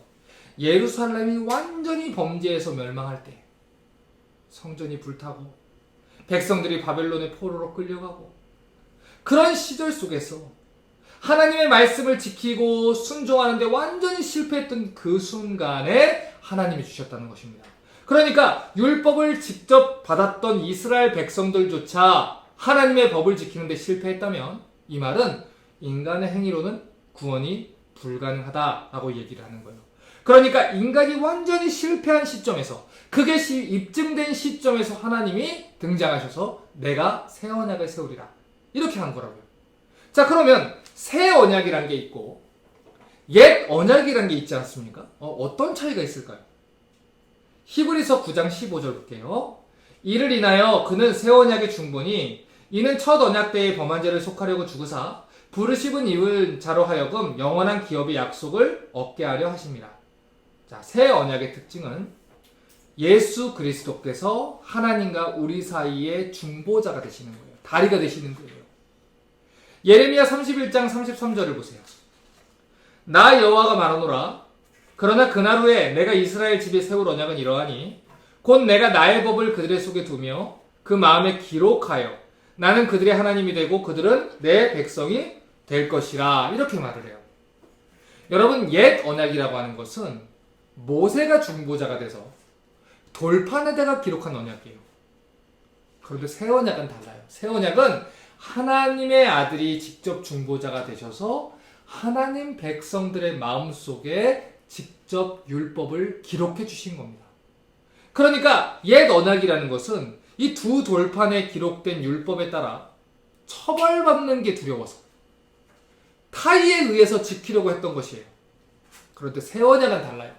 예루살렘이 완전히 범죄에서 멸망할 때, 성전이 불타고 백성들이 바벨론의 포로로 끌려가고, 그런 시절 속에서 하나님의 말씀을 지키고 순종하는데 완전히 실패했던 그 순간에 하나님이 주셨다는 것입니다. 그러니까 율법을 직접 받았던 이스라엘 백성들조차 하나님의 법을 지키는데 실패했다면 이 말은 인간의 행위로는 구원이 불가능하다라고 얘기를 하는 거예요. 그러니까 인간이 완전히 실패한 시점에서, 그게 입증된 시점에서 하나님이 등장하셔서 내가 새 언약을 세우리라, 이렇게 한 거라고요. 자, 그러면 새 언약이란 게 있고 옛 언약이란 게 있지 않습니까? 어떤 차이가 있을까요? 히브리서 9장 15절 볼게요. 이를 인하여 그는 새 언약의 중보니 이는 첫 언약 때의 범한 죄를 속하려고 주구사 부르심은 입은 자로 하여금 영원한 기업의 약속을 얻게 하려 하십니다. 자, 새 언약의 특징은 예수 그리스도께서 하나님과 우리 사이의 중보자가 되시는 거예요. 다리가 되시는 거예요. 예레미야 31장 33절을 보세요. 나 여호와가 말하노라. 그러나 그날 후에 내가 이스라엘 집에 세울 언약은 이러하니 곧 내가 나의 법을 그들의 속에 두며 그 마음에 기록하여 나는 그들의 하나님이 되고 그들은 내 백성이 될 것이라, 이렇게 말을 해요. 여러분, 옛 언약이라고 하는 것은 모세가 중보자가 돼서 돌판에다가 기록한 언약이에요. 그런데 새 언약은 달라요. 새 언약은 하나님의 아들이 직접 중보자가 되셔서 하나님 백성들의 마음속에 직접 율법을 기록해 주신 겁니다. 그러니까 옛 언약이라는 것은 이 두 돌판에 기록된 율법에 따라 처벌받는 게 두려워서 타의에 의해서 지키려고 했던 것이에요. 그런데 새 언약은 달라요.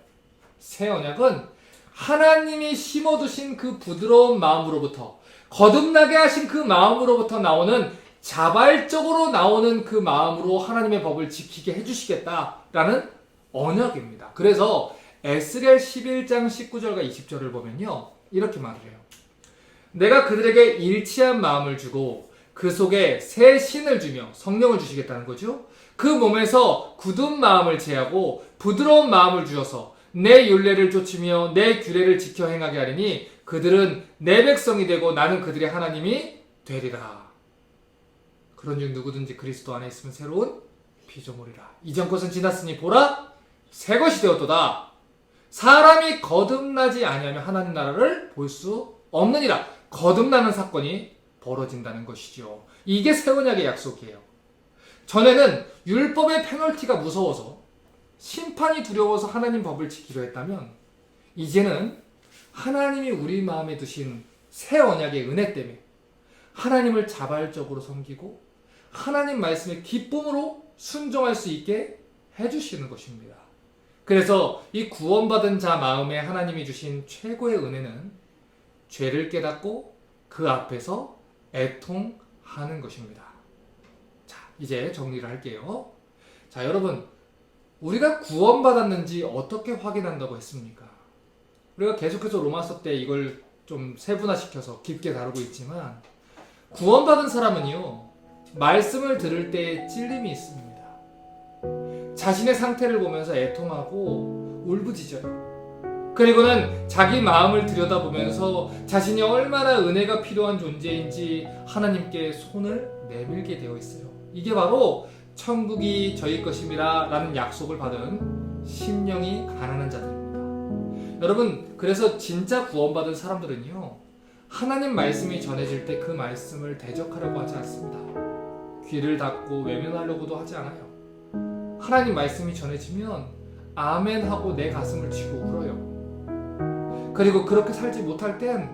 새 언약은 하나님이 심어두신 그 부드러운 마음으로부터, 거듭나게 하신 그 마음으로부터 나오는, 자발적으로 나오는 그 마음으로 하나님의 법을 지키게 해주시겠다라는 언약입니다. 그래서 에스겔 11장 19절과 20절을 보면요, 이렇게 말을 해요. 내가 그들에게 일치한 마음을 주고 그 속에 새 신을 주며, 성령을 주시겠다는 거죠. 그 몸에서 굳은 마음을 제하고 부드러운 마음을 주셔서 내 율례를 좇으며 내 규례를 지켜 행하게 하리니 그들은 내 백성이 되고 나는 그들의 하나님이 되리라. 그런즉 누구든지 그리스도 안에 있으면 새로운 피조물이라. 이전 것은 지났으니 보라 새 것이 되었도다. 사람이 거듭나지 아니하면 하나님 나라를 볼 수 없느니라. 거듭나는 사건이 벌어진다는 것이죠. 이게 새 언약의 약속이에요. 전에는 율법의 페널티가 무서워서, 심판이 두려워서 하나님 법을 지키려 했다면, 이제는 하나님이 우리 마음에 두신 새 언약의 은혜 때문에 하나님을 자발적으로 섬기고 하나님 말씀에 기쁨으로 순종할 수 있게 해주시는 것입니다. 그래서 이 구원받은 자 마음에 하나님이 주신 최고의 은혜는 죄를 깨닫고 그 앞에서 애통하는 것입니다. 자, 이제 정리를 할게요. 자, 여러분, 우리가 구원받았는지 어떻게 확인한다고 했습니까? 우리가 계속해서 로마서 때 이걸 좀 세분화시켜서 깊게 다루고 있지만, 구원받은 사람은요, 말씀을 들을 때 찔림이 있습니다. 자신의 상태를 보면서 애통하고 울부짖어요. 그리고는 자기 마음을 들여다보면서 자신이 얼마나 은혜가 필요한 존재인지 하나님께 손을 내밀게 되어 있어요. 이게 바로 천국이 저희 것임이라 라는 약속을 받은 심령이 가난한 자들입니다. 여러분, 그래서 진짜 구원받은 사람들은요, 하나님 말씀이 전해질 때 그 말씀을 대적하려고 하지 않습니다. 귀를 닫고 외면하려고도 하지 않아요. 하나님 말씀이 전해지면 아멘 하고 내 가슴을 치고 울어요. 그리고 그렇게 살지 못할 땐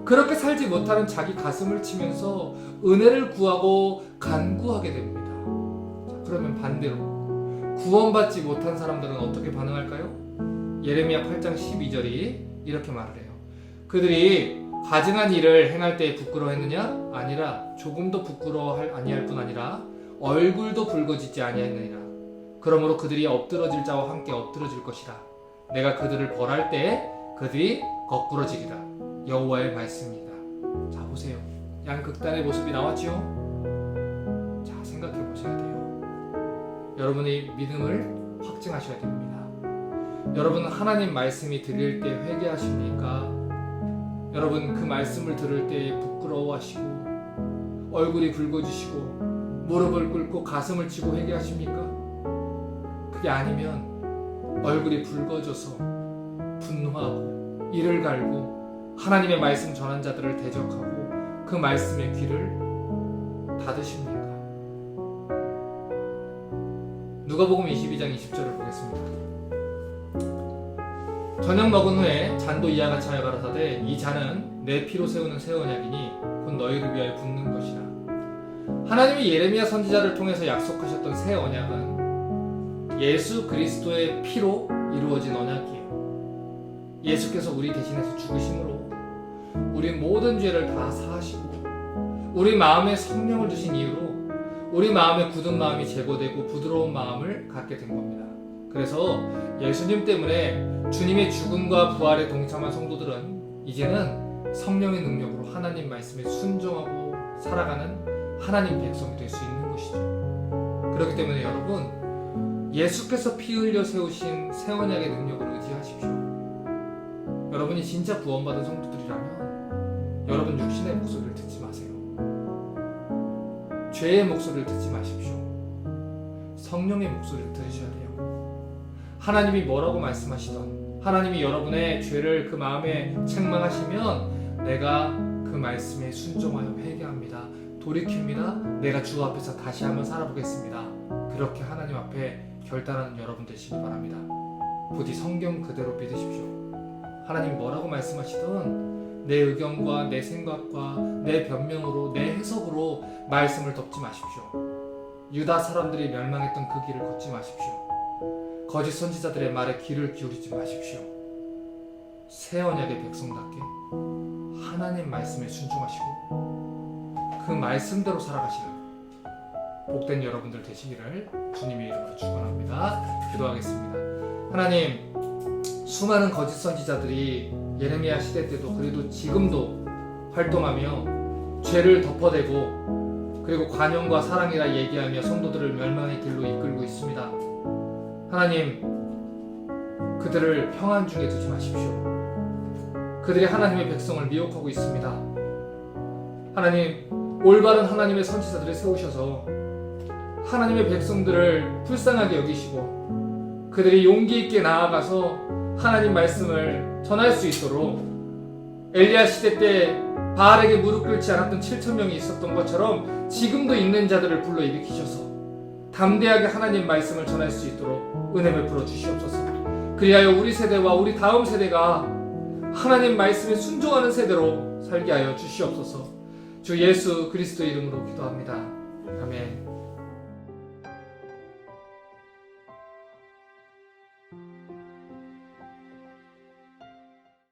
그렇게 살지 못하는 자기 가슴을 치면서 은혜를 구하고 간구하게 됩니다. 자, 그러면 반대로 구원받지 못한 사람들은 어떻게 반응할까요? 예레미야 8장 12절이 이렇게 말을 해요. 그들이 가증한 일을 행할 때 부끄러워했느냐? 아니라 조금도 부끄러워할 아니할 뿐 아니라 얼굴도 붉어지지 아니하느니라. 그러므로 그들이 엎드러질 자와 함께 엎드러질 것이라. 내가 그들을 벌할 때 그들이 거꾸러지리라. 여호와의 말씀입니다. 자, 보세요. 양극단의 모습이 나왔죠? 자, 생각해 보셔야 돼요. 여러분의 믿음을 확증하셔야 됩니다. 여러분, 하나님 말씀이 들릴 때 회개하십니까? 여러분, 그 말씀을 들을 때 부끄러워하시고 얼굴이 붉어지시고 무릎을 꿇고 가슴을 치고 회개하십니까? 그게 아니면 얼굴이 붉어져서 분노하고 이를 갈고 하나님의 말씀 전한 자들을 대적하고 그 말씀의 귀를 닫으십니까? 누가복음 22장 20절을 보겠습니다. 저녁 먹은 후에 잔도 이와 같이 하여 가라사대 이 잔은 내 피로 세우는 새 언약이니 곧 너희를 위하여 붓는 것이라. 하나님이 예레미야 선지자를 통해서 약속하셨던 새 언약은 예수 그리스도의 피로 이루어진 언약이에요. 예수께서 우리 대신해서 죽으심으로 우리 모든 죄를 다 사하시고 우리 마음에 성령을 주신 이유로 우리 마음의 굳은 마음이 제거되고 부드러운 마음을 갖게 된 겁니다. 그래서 예수님 때문에 주님의 죽음과 부활에 동참한 성도들은 이제는 성령의 능력으로 하나님 말씀에 순종하고 살아가는 하나님 백성이 될 수 있는 것이죠. 그렇기 때문에 여러분, 예수께서 피 흘려 세우신 새 언약의 능력을 의지하십시오. 여러분이 진짜 구원받은 성도들이라면 여러분 육신의 목소리를 듣지 마세요. 죄의 목소리를 듣지 마십시오. 성령의 목소리를 들으셔야 돼요. 하나님이 뭐라고 말씀하시던 하나님이 여러분의 죄를 그 마음에 책망하시면 내가 그 말씀에 순종하여 회개합니다. 돌이킵니다. 내가 주 앞에서 다시 한번 살아보겠습니다. 그렇게 하나님 앞에 결단하는 여러분 되시기 바랍니다. 부디 성경 그대로 믿으십시오. 하나님 뭐라고 말씀하시든 내 의견과 내 생각과 내 변명으로 내 해석으로 말씀을 덮지 마십시오. 유다 사람들이 멸망했던 그 길을 걷지 마십시오. 거짓 선지자들의 말에 귀를 기울이지 마십시오. 새 언약의 백성답게 하나님 말씀에 순종하시고 그 말씀대로 살아가시는 복된 여러분들 되시기를 주님의 이름으로 축원합니다. 기도하겠습니다. 하나님, 수많은 거짓 선지자들이 예레미야 시대 때도 그래도 지금도 활동하며 죄를 덮어대고 그리고 관용과 사랑이라 얘기하며 성도들을 멸망의 길로 이끌고 있습니다. 하나님, 그들을 평안 중에 두지 마십시오. 그들이 하나님의 백성을 미혹하고 있습니다. 하나님, 올바른 하나님의 선지자들을 세우셔서 하나님의 백성들을 불쌍하게 여기시고 그들이 용기 있게 나아가서 하나님 말씀을 전할 수 있도록 엘리야 시대 때 바알에게 무릎 꿇지 않았던 7,000명이 있었던 것처럼 지금도 있는 자들을 불러 일으키셔서 담대하게 하나님 말씀을 전할 수 있도록 은혜 베풀어 주시옵소서. 그리하여 우리 세대와 우리 다음 세대가 하나님 말씀에 순종하는 세대로 살게 하여 주시옵소서. 주 예수 그리스도 이름으로 기도합니다.